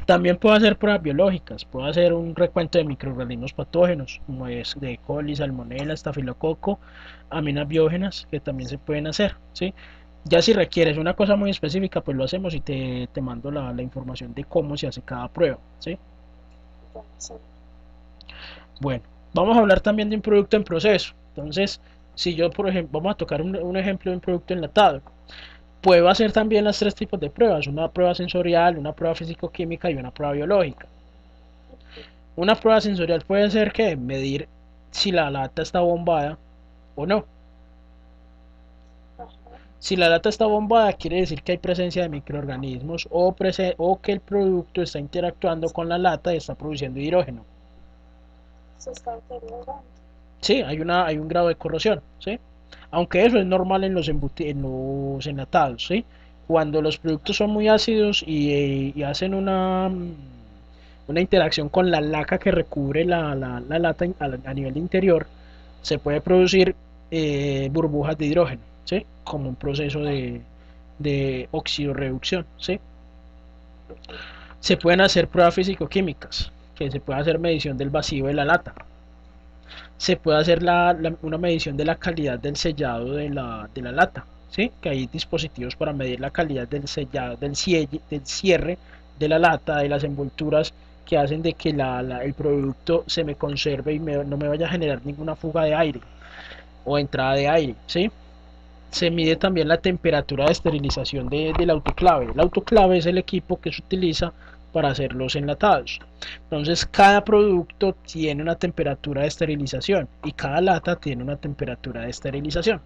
También puedo hacer pruebas biológicas, puedo hacer un recuento de microorganismos patógenos, como es de coli, salmonella, estafilococo, aminas biógenas, que también se pueden hacer, ¿sí? Ya si requieres una cosa muy específica, pues lo hacemos y te mando la información de cómo se hace cada prueba, ¿sí? bueno, sí. Bueno, vamos a hablar también de un producto en proceso. Entonces, si yo, por ejemplo, vamos a tocar un ejemplo de un producto enlatado. Puedo hacer también las tres tipos de pruebas, una prueba sensorial, una prueba físico-química y una prueba biológica. Una prueba sensorial puede ser que medir si la lata está bombada o no. Ajá, Si la lata está bombada, quiere decir que hay presencia de microorganismos o que el producto está interactuando con la lata y está produciendo hidrógeno. se está deteriorando. Sí, hay un grado de corrosión, ¿sí? Aunque eso es normal en en los enlatados, ¿sí? Cuando los productos son muy ácidos y hacen una interacción con la laca que recubre la lata a nivel interior, se puede producir burbujas de hidrógeno, ¿sí? Como un proceso de oxidorreducción, ¿sí? Se pueden hacer pruebas físico-químicas, que se puede hacer medición del vacío de la lata, se puede hacer una medición de la calidad del sellado de la lata, ¿sí? Que hay dispositivos para medir la calidad del sellado, del cierre de la lata, de las envolturas, que hacen de que el producto se me conserve y no me vaya a generar ninguna fuga de aire o entrada de aire, ¿sí? Se mide también la temperatura de esterilización del autoclave. El autoclave es el equipo que se utiliza para hacer los enlatados. Entonces cada producto tiene una temperatura de esterilización y cada lata tiene una temperatura de esterilización.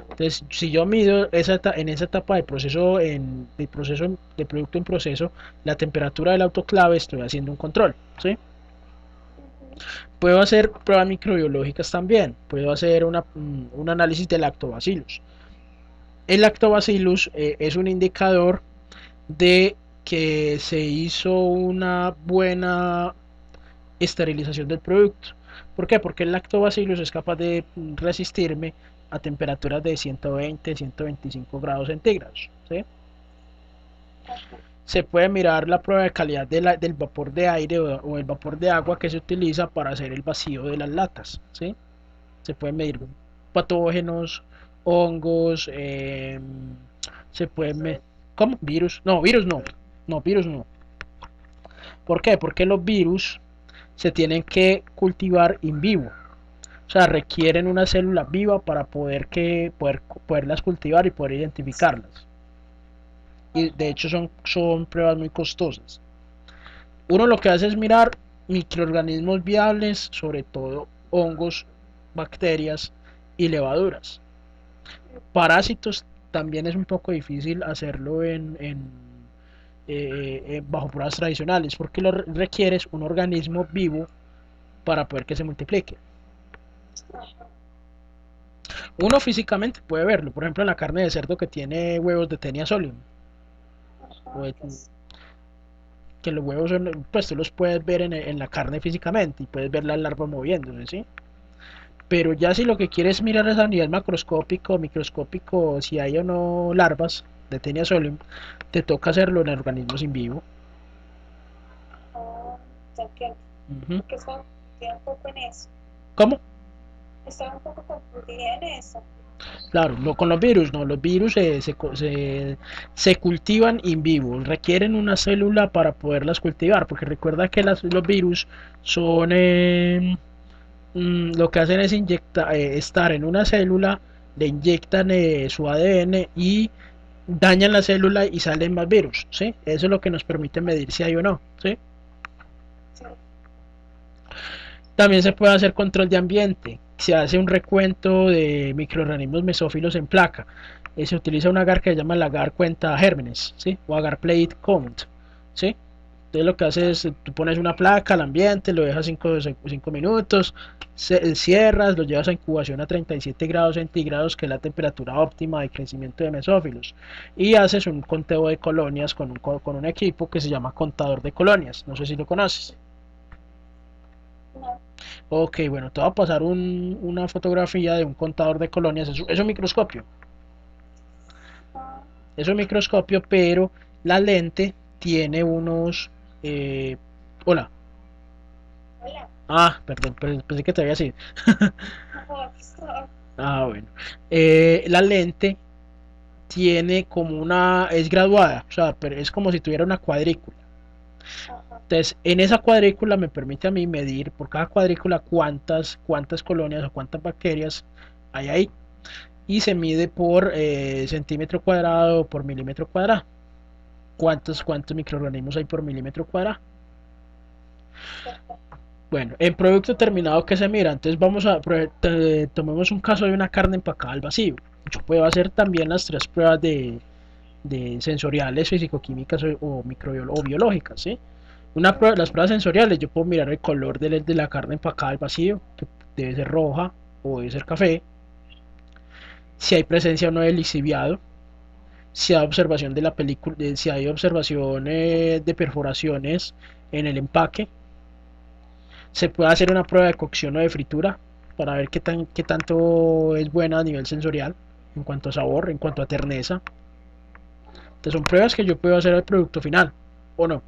Entonces, si yo mido en esa etapa de producto en proceso, la temperatura del autoclave, estoy haciendo un control, ¿sí? Puedo hacer pruebas microbiológicas también. Puedo hacer un análisis de lactobacillus. El lactobacillus es un indicador de que se hizo una buena esterilización del producto. ¿Por qué? Porque el lactobacillus es capaz de resistirme a temperaturas de 120, 125 grados centígrados, ¿sí? Se puede mirar la prueba de calidad del vapor de aire o el vapor de agua que se utiliza para hacer el vacío de las latas, ¿sí? Se pueden medir patógenos, hongos, se pueden medir... ¿Cómo? ¿Virus? No, virus no. No, virus no. ¿Por qué? Porque los virus se tienen que cultivar in vivo. O sea, requieren una célula viva para poderlas cultivar y poder identificarlas. Y de hecho son pruebas muy costosas. Uno lo que hace es mirar microorganismos viables, sobre todo hongos, bacterias y levaduras. Parásitos también es un poco difícil hacerlo bajo pruebas tradicionales, porque lo requieres un organismo vivo para poder que se multiplique. Uno físicamente puede verlo, por ejemplo en la carne de cerdo que tiene huevos de Taenia solium, que los huevos son, pues tú los puedes ver en la carne físicamente y puedes ver las larvas moviéndose, ¿sí? Pero ya si lo que quieres mirar es a nivel macroscópico, microscópico, si hay o no larvas de Taenia solium, te toca hacerlo en organismos in vivo. Ya entiendo. Porque estaba confundida un poco en eso. ¿Cómo? Estaba un poco confundida en eso. Claro, no con los virus, no, los virus se cultivan in vivo, requieren una célula para poderlas cultivar, porque recuerda que los virus son, lo que hacen es estar en una célula, le inyectan su ADN y dañan la célula y salen más virus, ¿sí? Eso es lo que nos permite medir si hay o no, ¿sí? Sí. También se puede hacer control de ambiente. Se hace un recuento de microorganismos mesófilos en placa. Se utiliza un agar que se llama el agar cuenta gérmenes, ¿sí? O agar plate count, ¿sí? Entonces lo que haces es, tú pones una placa al ambiente, lo dejas 5 minutos, cierras, lo llevas a incubación a 37 grados centígrados, que es la temperatura óptima de crecimiento de mesófilos, y haces un conteo de colonias con un equipo que se llama contador de colonias. No sé si lo conoces. No. Ok, bueno, te voy a pasar una fotografía de un contador de colonias. Es un microscopio. Es un microscopio, pero la lente tiene unos... hola. Hola. Ah, perdón, pensé que te había sido. Ah, bueno. La lente tiene como es graduada, o sea, pero es como si tuviera una cuadrícula. Entonces, en esa cuadrícula me permite a mí medir por cada cuadrícula cuántas colonias o cuántas bacterias hay ahí. Y se mide por centímetro cuadrado o por milímetro cuadrado. ¿Cuántos microorganismos hay por milímetro cuadrado? Bueno, en producto terminado que se mira, entonces tomemos un caso de una carne empacada al vacío. Yo puedo hacer también las tres pruebas de sensoriales, físico-químicas o biológicas, ¿sí? Las pruebas sensoriales, yo puedo mirar el color de la carne empacada al vacío, que debe ser roja o debe ser café, si hay presencia o no de lixiviado, si hay observación de la película, si hay observación de perforaciones en el empaque. Se puede hacer una prueba de cocción o de fritura para ver qué tanto es buena a nivel sensorial, en cuanto a sabor, en cuanto a terneza. Entonces son pruebas que yo puedo hacer al producto final, ¿o no?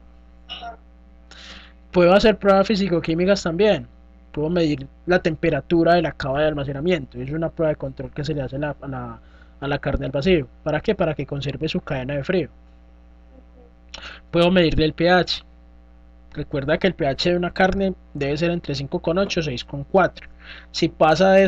Puedo hacer pruebas físico-químicas también. Puedo medir la temperatura de la cava de almacenamiento. Es una prueba de control que se le hace a la carne al vacío. ¿Para qué? Para que conserve su cadena de frío. Puedo medirle el pH. Recuerda que el pH de una carne debe ser entre 5,8 y 6,4. Si pasa de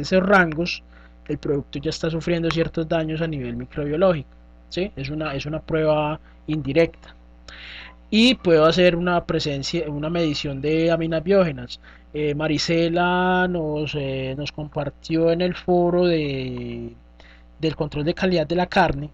esos rangos, el producto ya está sufriendo ciertos daños a nivel microbiológico. ¿Sí? Es una prueba indirecta. Y puedo hacer una medición de aminas biógenas. Marisela nos compartió en el foro del control de calidad de la carne,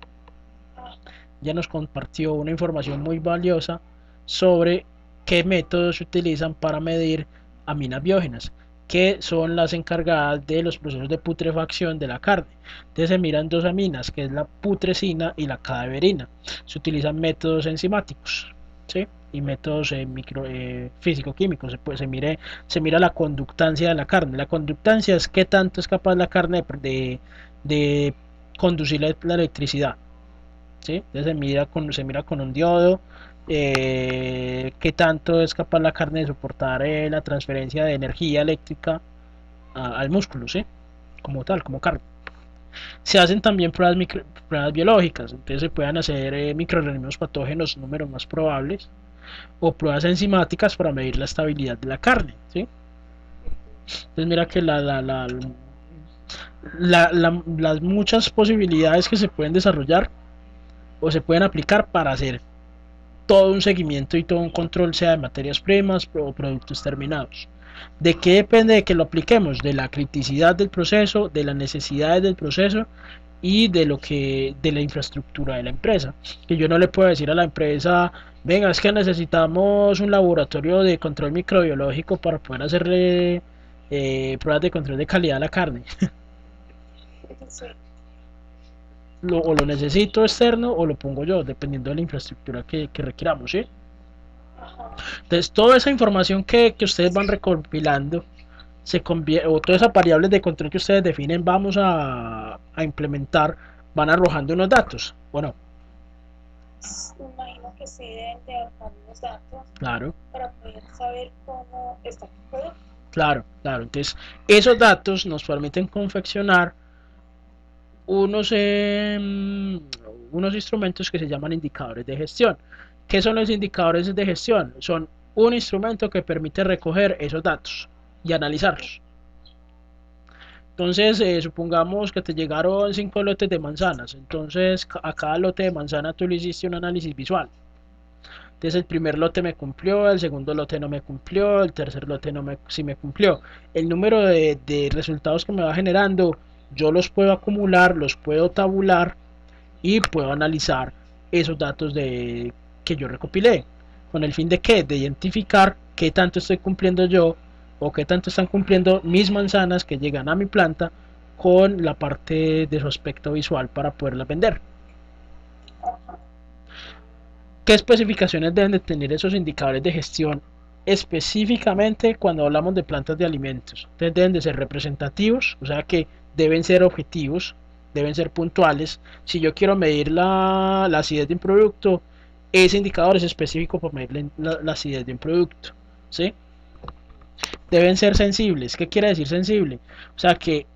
ya nos compartió una información muy valiosa sobre qué métodos se utilizan para medir aminas biógenas, que son las encargadas de los procesos de putrefacción de la carne. Entonces se miran dos aminas, que es la putrescina y la cadaverina. Se utilizan métodos enzimáticos, ¿sí? Y métodos físico-químicos. Se mira la conductancia de la carne. La conductancia es qué tanto es capaz la carne de conducir la electricidad. ¿Sí? Entonces se mira con un diodo qué tanto es capaz la carne de soportar la transferencia de energía eléctrica al músculo, ¿sí? Como tal, como carne. Se hacen también pruebas biológicas, entonces se pueden hacer microorganismos patógenos, números más probables, o pruebas enzimáticas para medir la estabilidad de la carne, ¿sí? Entonces mira que las muchas posibilidades que se pueden desarrollar o se pueden aplicar para hacer todo un seguimiento y todo un control, sea de materias primas o productos terminados. ¿De qué depende de que lo apliquemos? De la criticidad del proceso, de las necesidades del proceso y de la infraestructura de la empresa. Que yo no le puedo decir a la empresa, venga, es que necesitamos un laboratorio de control microbiológico para poder hacerle pruebas de control de calidad a la carne. Sí. O lo necesito externo o lo pongo yo, dependiendo de la infraestructura que requiramos, ¿sí? Ajá. Entonces, toda esa información que ustedes van recopilando, o todas esas variables de control que ustedes definen, vamos a implementar, van arrojando unos datos. Bueno, Me imagino que sí deben de arrojar unos datos claro, para poder saber cómo está tu producto. claro, claro. Entonces, esos datos nos permiten confeccionar unos, unos instrumentos que se llaman indicadores de gestión. ¿Qué son los indicadores de gestión? Son un instrumento que permite recoger esos datos y analizarlos. Entonces, supongamos que te llegaron 5 lotes de manzanas. Entonces, a cada lote de manzana tú le hiciste un análisis visual. Entonces, el primer lote me cumplió, el segundo lote no me cumplió, el tercer lote sí me cumplió. El número de resultados que me va generando, yo los puedo acumular, los puedo tabular y puedo analizar esos datos que yo recopilé. ¿Con el fin de qué? De identificar qué tanto estoy cumpliendo yo o qué tanto están cumpliendo mis manzanas que llegan a mi planta con la parte de su aspecto visual para poderlas vender. ¿Qué especificaciones deben de tener esos indicadores de gestión específicamente cuando hablamos de plantas de alimentos? Entonces deben de ser representativos, o sea que deben ser objetivos, deben ser puntuales. Si yo quiero medir la acidez de un producto, ese indicador es específico para medir la acidez de un producto, ¿sí? Deben ser sensibles. ¿Qué quiere decir sensible? O sea que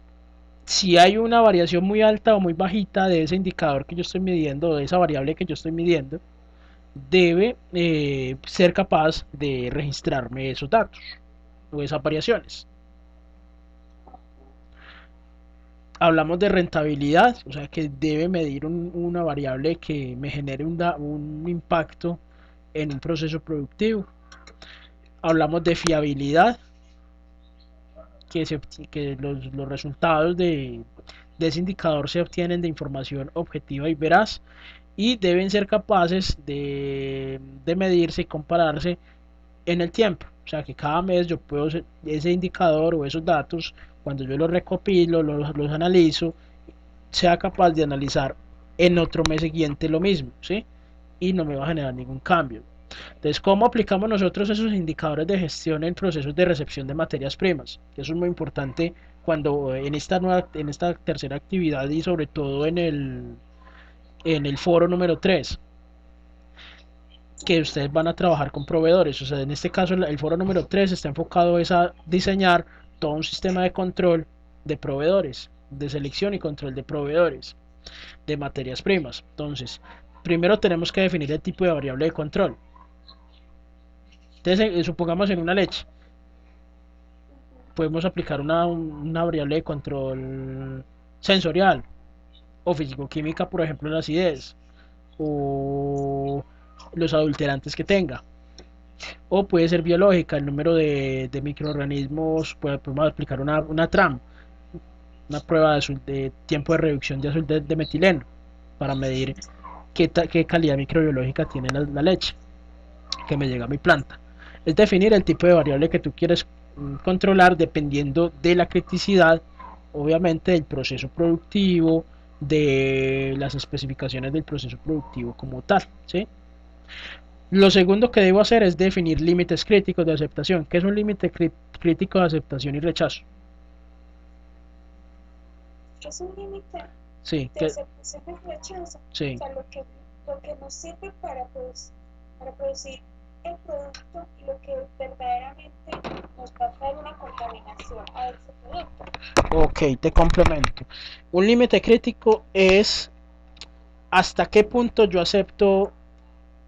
si hay una variación muy alta o muy bajita de ese indicador que yo estoy midiendo, de esa variable que yo estoy midiendo, debe ser capaz de registrarme esos datos o esas variaciones. Hablamos de rentabilidad, o sea que debe medir una variable que me genere un impacto en un proceso productivo. Hablamos de fiabilidad, que los resultados de ese indicador se obtienen de información objetiva y veraz y deben ser capaces de medirse y compararse en el tiempo. O sea que cada mes yo puedo ese indicador o esos datos, cuando yo los recopilo, los analizo, sea capaz de analizar en otro mes siguiente lo mismo, ¿sí? Y no me va a generar ningún cambio. Entonces, ¿cómo aplicamos nosotros esos indicadores de gestión en procesos de recepción de materias primas? Eso es muy importante cuando en esta tercera actividad y sobre todo en el foro número 3 que ustedes van a trabajar con proveedores. O sea, en este caso el foro número 3 está enfocado a diseñar todo un sistema de control de proveedores, de selección y control de proveedores de materias primas. Entonces, primero tenemos que definir el tipo de variable de control. Entonces, supongamos en una leche, podemos aplicar una variable de control sensorial o físico-química, por ejemplo, la acidez o los adulterantes que tenga. O puede ser biológica, el número de microorganismos, podemos aplicar una TRAM, una prueba de tiempo de reducción de azul de metileno, para medir qué calidad microbiológica tiene la leche que me llega a mi planta. Es definir el tipo de variable que tú quieres controlar dependiendo de la criticidad, obviamente, del proceso productivo, de las especificaciones del proceso productivo como tal, ¿sí? Lo segundo que debo hacer es definir límites críticos de aceptación. ¿Qué es un límite crítico de aceptación y rechazo? Es un límite Sí, de aceptación y rechazo. O sí. sea, lo que nos sirve para producir el producto y lo que verdaderamente nos va a traer una contaminación a ese producto. Ok, te complemento. Un límite crítico es hasta qué punto yo acepto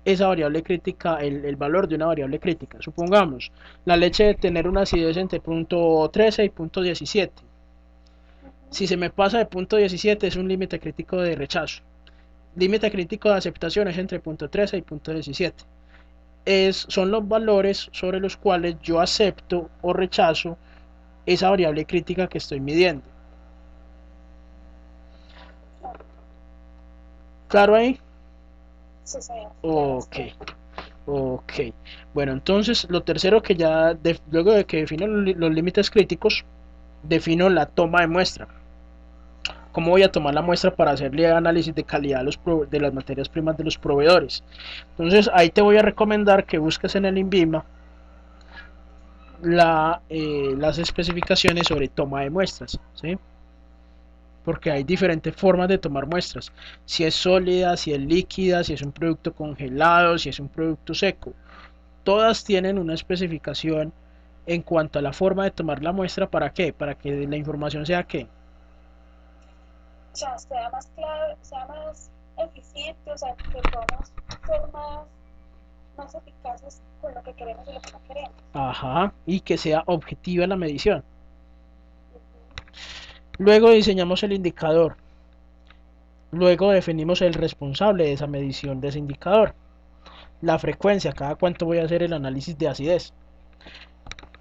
esa variable crítica, el valor de una variable crítica. Supongamos, la leche de tener una acidez entre punto 13 y punto 17. Si se me pasa de punto 17 es un límite crítico de rechazo. Límite crítico de aceptación es entre punto 13 y punto 17. Son los valores sobre los cuales yo acepto o rechazo esa variable crítica que estoy midiendo. ¿Claro ahí? Sí, señor, claro, Ok, está. ok. Bueno, entonces lo tercero que ya, luego de que defino los límites críticos, defino la toma de muestra. ¿Cómo voy a tomar la muestra para hacerle análisis de calidad de las materias primas de los proveedores? Entonces ahí te voy a recomendar que busques en el INVIMA las especificaciones sobre toma de muestras, ¿sí? Porque hay diferentes formas de tomar muestras, si es sólida, si es líquida, si es un producto congelado, si es un producto seco. Todas tienen una especificación en cuanto a la forma de tomar la muestra. ¿Para qué? Para que la información sea ¿qué? O sea, sea más claro, sea más eficiente, o sea, que podamos ser más eficaces con lo que queremos y lo que no queremos. Ajá, y que sea objetiva la medición. Uh-huh. Luego diseñamos el indicador. Luego definimos el responsable de esa medición de ese indicador. La frecuencia, cada cuánto voy a hacer el análisis de acidez.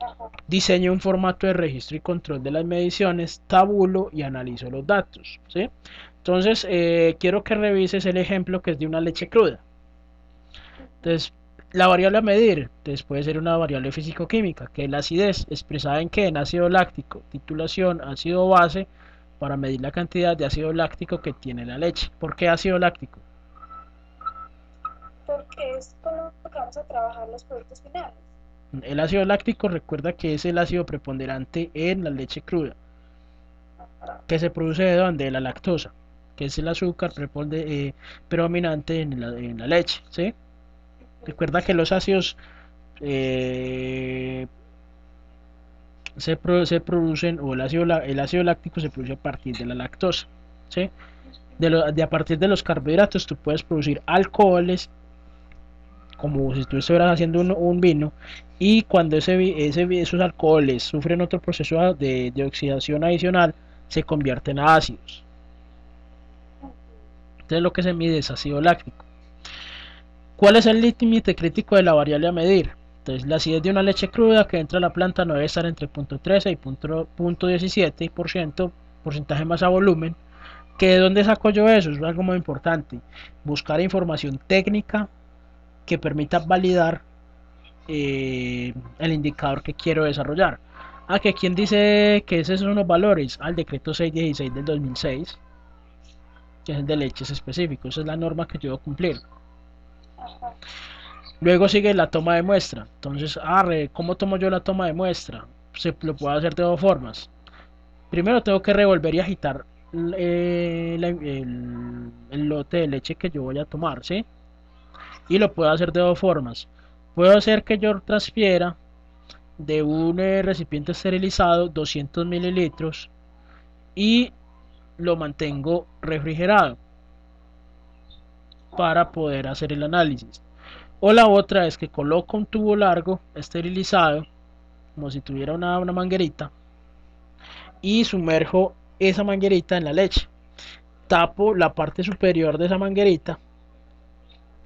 Ajá. Diseño un formato de registro y control de las mediciones, tabulo y analizo los datos, ¿sí? Entonces, quiero que revises el ejemplo que es de una leche cruda. Uh-huh. Entonces, la variable a medir, entonces puede ser una variable físico-química, que es la acidez, expresada en qué, en ácido láctico, titulación, ácido base, para medir la cantidad de ácido láctico que tiene la leche. ¿Por qué ácido láctico? Porque es con lo que vamos a trabajar los productos finales. El ácido láctico, recuerda que es el ácido preponderante en la leche cruda, que se produce de dónde, de la lactosa, que es el azúcar predominante en la leche, ¿sí? Uh-huh. Recuerda que los ácidos eh, se producen, o el ácido láctico se produce a partir de la lactosa, ¿sí? A partir de los carbohidratos tú puedes producir alcoholes, como si tú estuvieras haciendo un vino, y cuando esos alcoholes sufren otro proceso de oxidación adicional, se convierten a ácidos. Uh-huh. Entonces lo que se mide es ácido láctico. ¿Cuál es el límite crítico de la variable a medir? Entonces la acidez de una leche cruda que entra a la planta no debe estar entre 0.13 y 0.17%, porcentaje masa volumen. ¿Que de dónde saco yo eso? Es algo muy importante. Buscar información técnica que permita validar el indicador que quiero desarrollar. Que quién dice que esos son los valores, al decreto 616 del 2006, que es el de leches específicos. Esa es la norma que yo debo cumplir. Ajá. Luego sigue la toma de muestra. Entonces, ¿cómo tomo yo la toma de muestra? Se lo puedo hacer de dos formas. Primero tengo que revolver y agitar el lote de leche que yo voy a tomar, ¿sí? Y lo puedo hacer de dos formas. Puedo hacer que yo transfiera de un recipiente esterilizado 200 mililitros y lo mantengo refrigerado para poder hacer el análisis. O la otra es que coloco un tubo largo esterilizado, como si tuviera una manguerita, y sumerjo esa manguerita en la leche. Tapo la parte superior de esa manguerita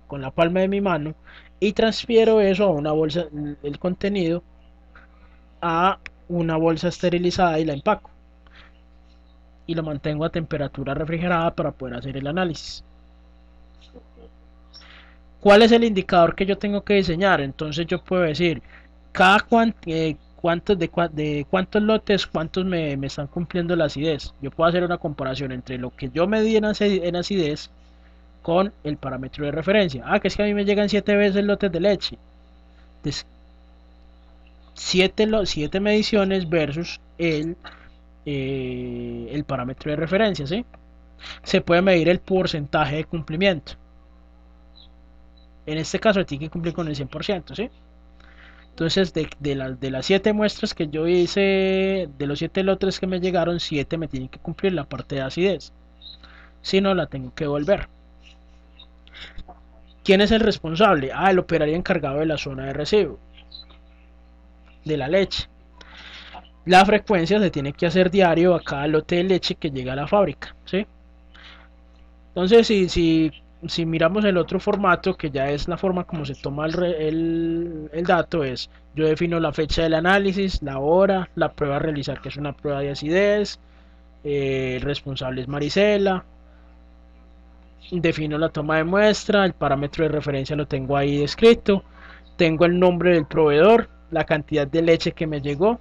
con la palma de mi mano y transfiero eso a una bolsa, el contenido a una bolsa esterilizada y la empaco y lo mantengo a temperatura refrigerada para poder hacer el análisis. ¿Cuál es el indicador que yo tengo que diseñar? Entonces yo puedo decir cada cuántos lotes, cuántos me están cumpliendo la acidez. Yo puedo hacer una comparación entre lo que yo medí en acidez con el parámetro de referencia. Que es que a mí me llegan 7 veces lotes de leche. Entonces, 7 mediciones versus el parámetro de referencia, ¿sí? Se puede medir el porcentaje de cumplimiento. En este caso tiene que cumplir con el 100%, ¿sí? Entonces, de las 7 muestras que yo hice, de los 7 lotes que me llegaron, 7 me tienen que cumplir la parte de acidez. Si no, la tengo que devolver. ¿Quién es el responsable? El operario encargado de la zona de residuo de la leche. La frecuencia se tiene que hacer diario a cada lote de leche que llega a la fábrica, ¿sí? Entonces, si miramos el otro formato, que ya es la forma como se toma el dato, es yo defino la fecha del análisis, la hora, la prueba a realizar, que es una prueba de acidez, el responsable es Marisela, defino la toma de muestra, el parámetro de referencia lo tengo ahí descrito, tengo el nombre del proveedor, la cantidad de leche que me llegó,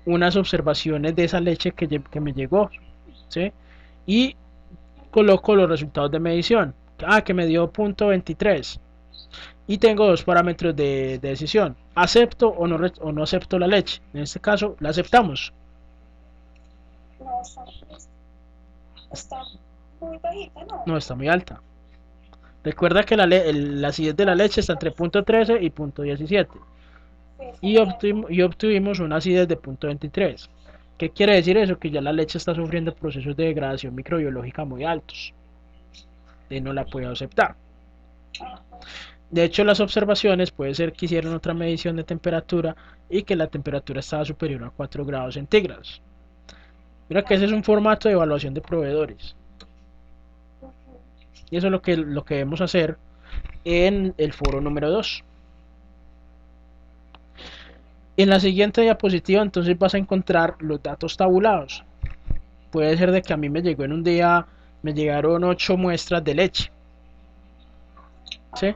unas observaciones de esa leche que me llegó, ¿sí? Y coloco los resultados de medición. Que me dio punto 23. Y tengo dos parámetros de decisión. Acepto o no acepto la leche. En este caso, la aceptamos. No, está muy bajita, ¿no? No, está muy alta. Recuerda que la acidez de la leche está entre punto 13 y punto 17. Sí, Y obtuvimos una acidez de punto 23. ¿Qué quiere decir eso? Que ya la leche está sufriendo procesos de degradación microbiológica muy altos. Y no la puedo aceptar. De hecho, las observaciones puede ser que hicieron otra medición de temperatura y que la temperatura estaba superior a 4 grados centígrados. Mira que ese es un formato de evaluación de proveedores. Y eso es lo que debemos hacer en el foro número 2. En la siguiente diapositiva entonces vas a encontrar los datos tabulados. Puede ser de que a mí me llegó en un día, me llegaron 8 muestras de leche. ¿Sí?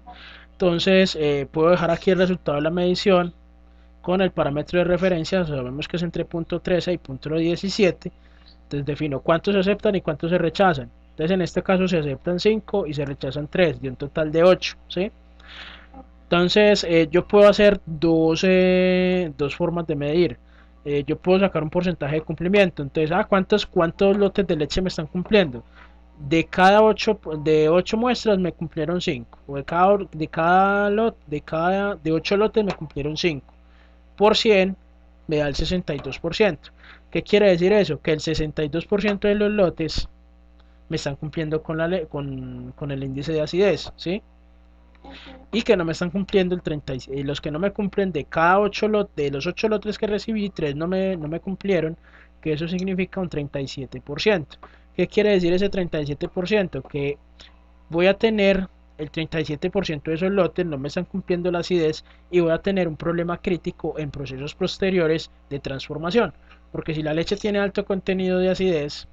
Entonces puedo dejar aquí el resultado de la medición con el parámetro de referencia, sabemos que es entre punto 13 y punto 17, entonces defino cuántos se aceptan y cuántos se rechazan. Entonces en este caso se aceptan 5 y se rechazan 3, de un total de 8, ¿sí? Entonces yo puedo hacer dos formas de medir. Yo puedo sacar un porcentaje de cumplimiento. Entonces, ¿cuántos lotes de leche me están cumpliendo? De 8 muestras me cumplieron 5. O de 8 lotes me cumplieron 5 por 100 me da el 62%. ¿Qué quiere decir eso? Que el 62% de los lotes me están cumpliendo con el índice de acidez, ¿sí? Y que no me están cumpliendo el 30, los que no me cumplen de cada 8 lotes, de los 8 lotes que recibí, 3 no me cumplieron, que eso significa un 37%. ¿Qué quiere decir ese 37%? Que voy a tener el 37% de esos lotes no me están cumpliendo la acidez y voy a tener un problema crítico en procesos posteriores de transformación. Porque si la leche tiene alto contenido de acidez,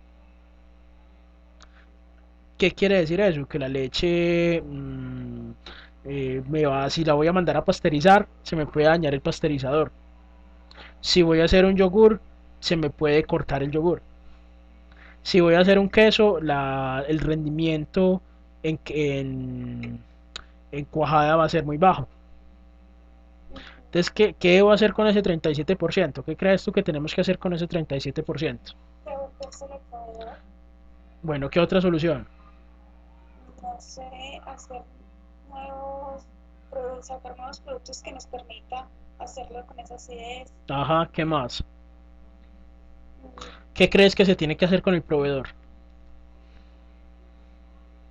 ¿qué quiere decir eso? Que la leche si la voy a mandar a pasteurizar, se me puede dañar el pasteurizador. Si voy a hacer un yogur, se me puede cortar el yogur. Si voy a hacer un queso, el rendimiento en cuajada va a ser muy bajo. Entonces, ¿qué debo hacer con ese 37%? ¿Qué crees tú que tenemos que hacer con ese 37%? Bueno, ¿qué otra solución? No sé, sacar nuevos productos que nos permitan hacerlo con esa acidez. Ajá, ¿qué más? ¿Qué crees que se tiene que hacer con el proveedor?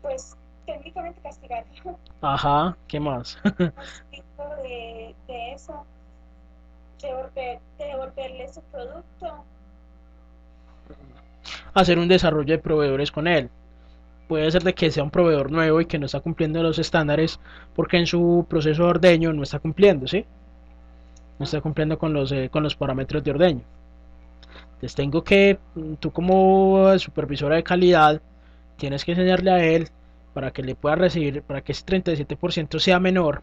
Pues técnicamente castigarlo. Ajá, ¿qué más? Castigo de eso, devolverle su producto. Hacer un desarrollo de proveedores con él. Puede ser de que sea un proveedor nuevo y que no está cumpliendo los estándares porque en su proceso de ordeño no está cumpliendo, ¿sí? No está cumpliendo con los parámetros de ordeño. Entonces tengo que, tú como supervisora de calidad, tienes que enseñarle a él para que le pueda recibir, para que ese 37% sea menor,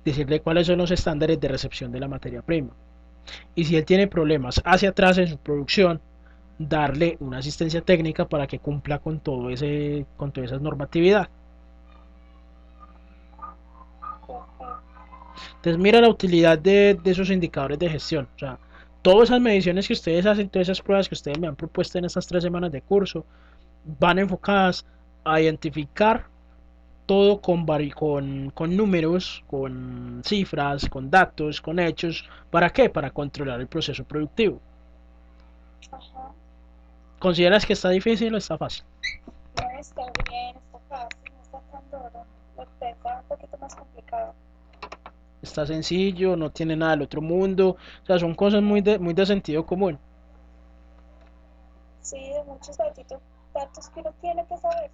decirle cuáles son los estándares de recepción de la materia prima. Y si él tiene problemas hacia atrás en su producción, darle una asistencia técnica para que cumpla con toda esa normatividad. Entonces mira la utilidad de esos indicadores de gestión. O sea, todas esas mediciones que ustedes hacen, todas esas pruebas que ustedes me han propuesto en estas 3 semanas de curso, van enfocadas a identificar todo con números, con cifras, con datos, con hechos. ¿Para qué? Para controlar el proceso productivo. Ajá. ¿Consideras que está difícil o está fácil? No está bien, está fácil, no está tan duro. Está un poquito más complicado. Está sencillo, no tiene nada del otro mundo. O sea, son cosas muy de sentido común. Sí, de muchos datos que uno tiene que saber,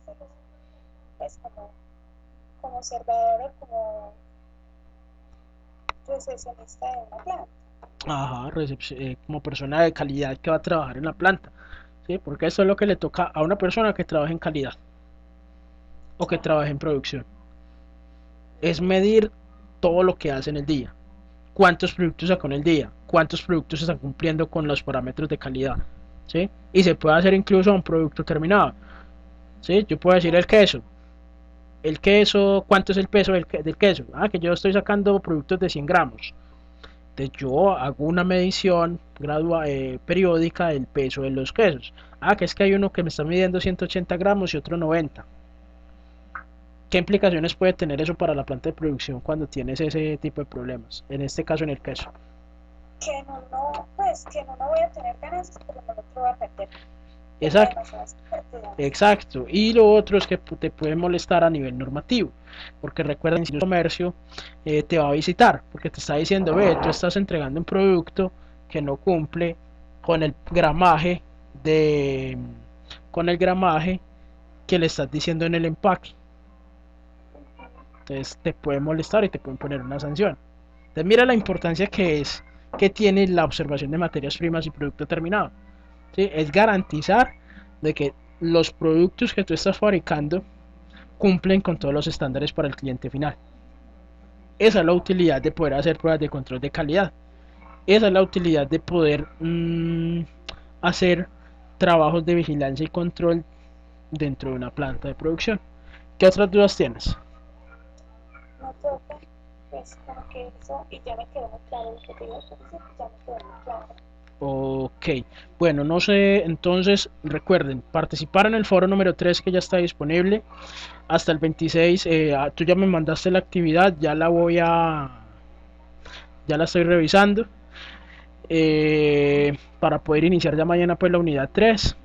pues como observador o como recepcionista de una planta. Ajá, como persona de calidad que va a trabajar en la planta. ¿Sí? Porque eso es lo que le toca a una persona que trabaja en calidad o que Ajá. trabaja en producción. Es medir todo lo que hace en el día. Cuántos productos sacó en el día, cuántos productos se están cumpliendo con los parámetros de calidad. ¿Sí? Y se puede hacer incluso a un producto terminado. ¿Sí? Yo puedo decir el queso, ¿cuánto es el peso del queso? Ah, que yo estoy sacando productos de 100 gramos. Entonces yo hago una medición periódica del peso de los quesos. Ah, que es que hay uno que me está midiendo 180 gramos y otro 90. ¿Qué implicaciones puede tener eso para la planta de producción cuando tienes ese tipo de problemas? En este caso en el queso. Que en uno voy a tener ganancias, pero en el otro voy a perder. Tengo Exacto, demasiadas pérdidas. exacto. Y lo otro es que te puede molestar a nivel normativo. Porque recuerda que el comercio te va a visitar. Porque te está diciendo, ve, tú estás entregando un producto que no cumple con el gramaje de con el gramaje que le estás diciendo en el empaque. Entonces te puede molestar y te pueden poner una sanción. Entonces mira la importancia que tiene la observación de materias primas y producto terminado. ¿Sí? Es garantizar de que los productos que tú estás fabricando cumplen con todos los estándares para el cliente final. Esa es la utilidad de poder hacer pruebas de control de calidad. Esa es la utilidad de poder hacer trabajos de vigilancia y control dentro de una planta de producción. ¿Qué otras dudas tienes? No toca, pues como que eso, y ya me quedó muy claro lo que te iba a decir, ya me quedó muy claro. Ok, bueno, no sé, entonces recuerden, participar en el foro número 3 que ya está disponible hasta el 26. Tú ya me mandaste la actividad, ya la estoy revisando para poder iniciar ya mañana pues la unidad 3.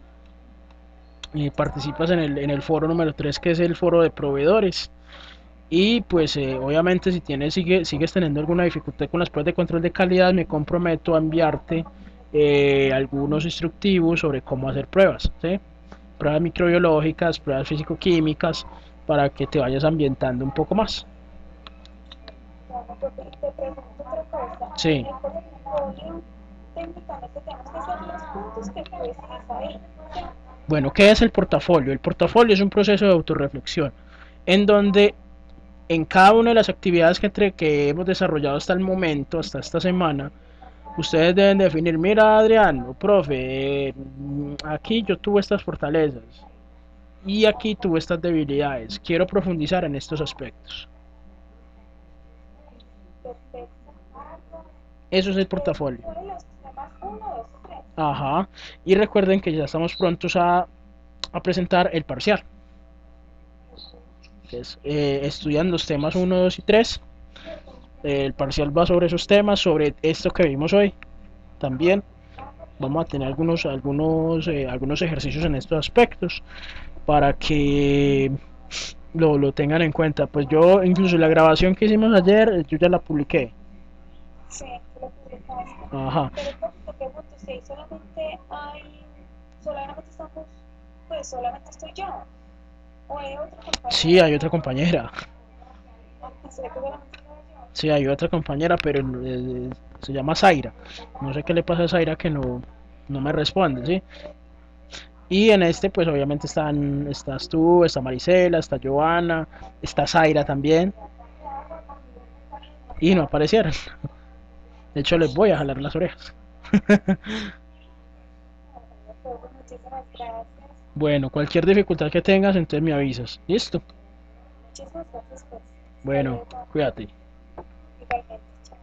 Participas en el foro número 3 que es el foro de proveedores. Y pues obviamente si sigues teniendo alguna dificultad con las pruebas de control de calidad, me comprometo a enviarte algunos instructivos sobre cómo hacer pruebas, ¿sí? Pruebas microbiológicas, pruebas físico-químicas, para que te vayas ambientando un poco más. Bueno, te pregunto otra cosa. Sí, El portafolio, técnicamente tenemos que hacer los puntos que tú estás ahí, ¿cierto? bueno, ¿qué es el portafolio? El portafolio es un proceso de autorreflexión en donde en cada una de las actividades que hemos desarrollado hasta el momento, hasta esta semana, ustedes deben definir, mira Adrián, o profe, aquí yo tuve estas fortalezas y aquí tuve estas debilidades, quiero profundizar en estos aspectos. Perfecto. Eso es el portafolio. ¿Cuáles los temas uno, 2 y 3? Ajá. Y recuerden que ya estamos prontos a presentar el parcial. Entonces, estudian los temas uno, 2 y 3. El parcial va sobre esos temas, sobre esto que vimos hoy también. vamos a tener algunos ejercicios en estos aspectos para que lo tengan en cuenta. Pues yo, incluso la grabación que hicimos ayer, yo ya la publiqué. Sí, tú lo publicaste. Ajá. Pero te pregunto, si ahí solamente estamos, pues solamente estoy yo, o hay otra Sí, compañera. hay otra compañera. Ah, pensé que solamente estaba yo. Sí, hay otra compañera, pero se llama Zaira. No sé qué le pasa a Zaira que no me responde, ¿sí? Y en este, pues obviamente estás tú, está Marisela, está Joana, está Zaira también. Y no aparecieron. De hecho, les voy a jalar las orejas. Bueno, pues, muchísimas gracias. Bueno, cualquier dificultad que tengas, entonces me avisas. ¿Listo? Muchísimas gracias, pues. Hasta Bueno, luego. cuídate. Igualmente, chao.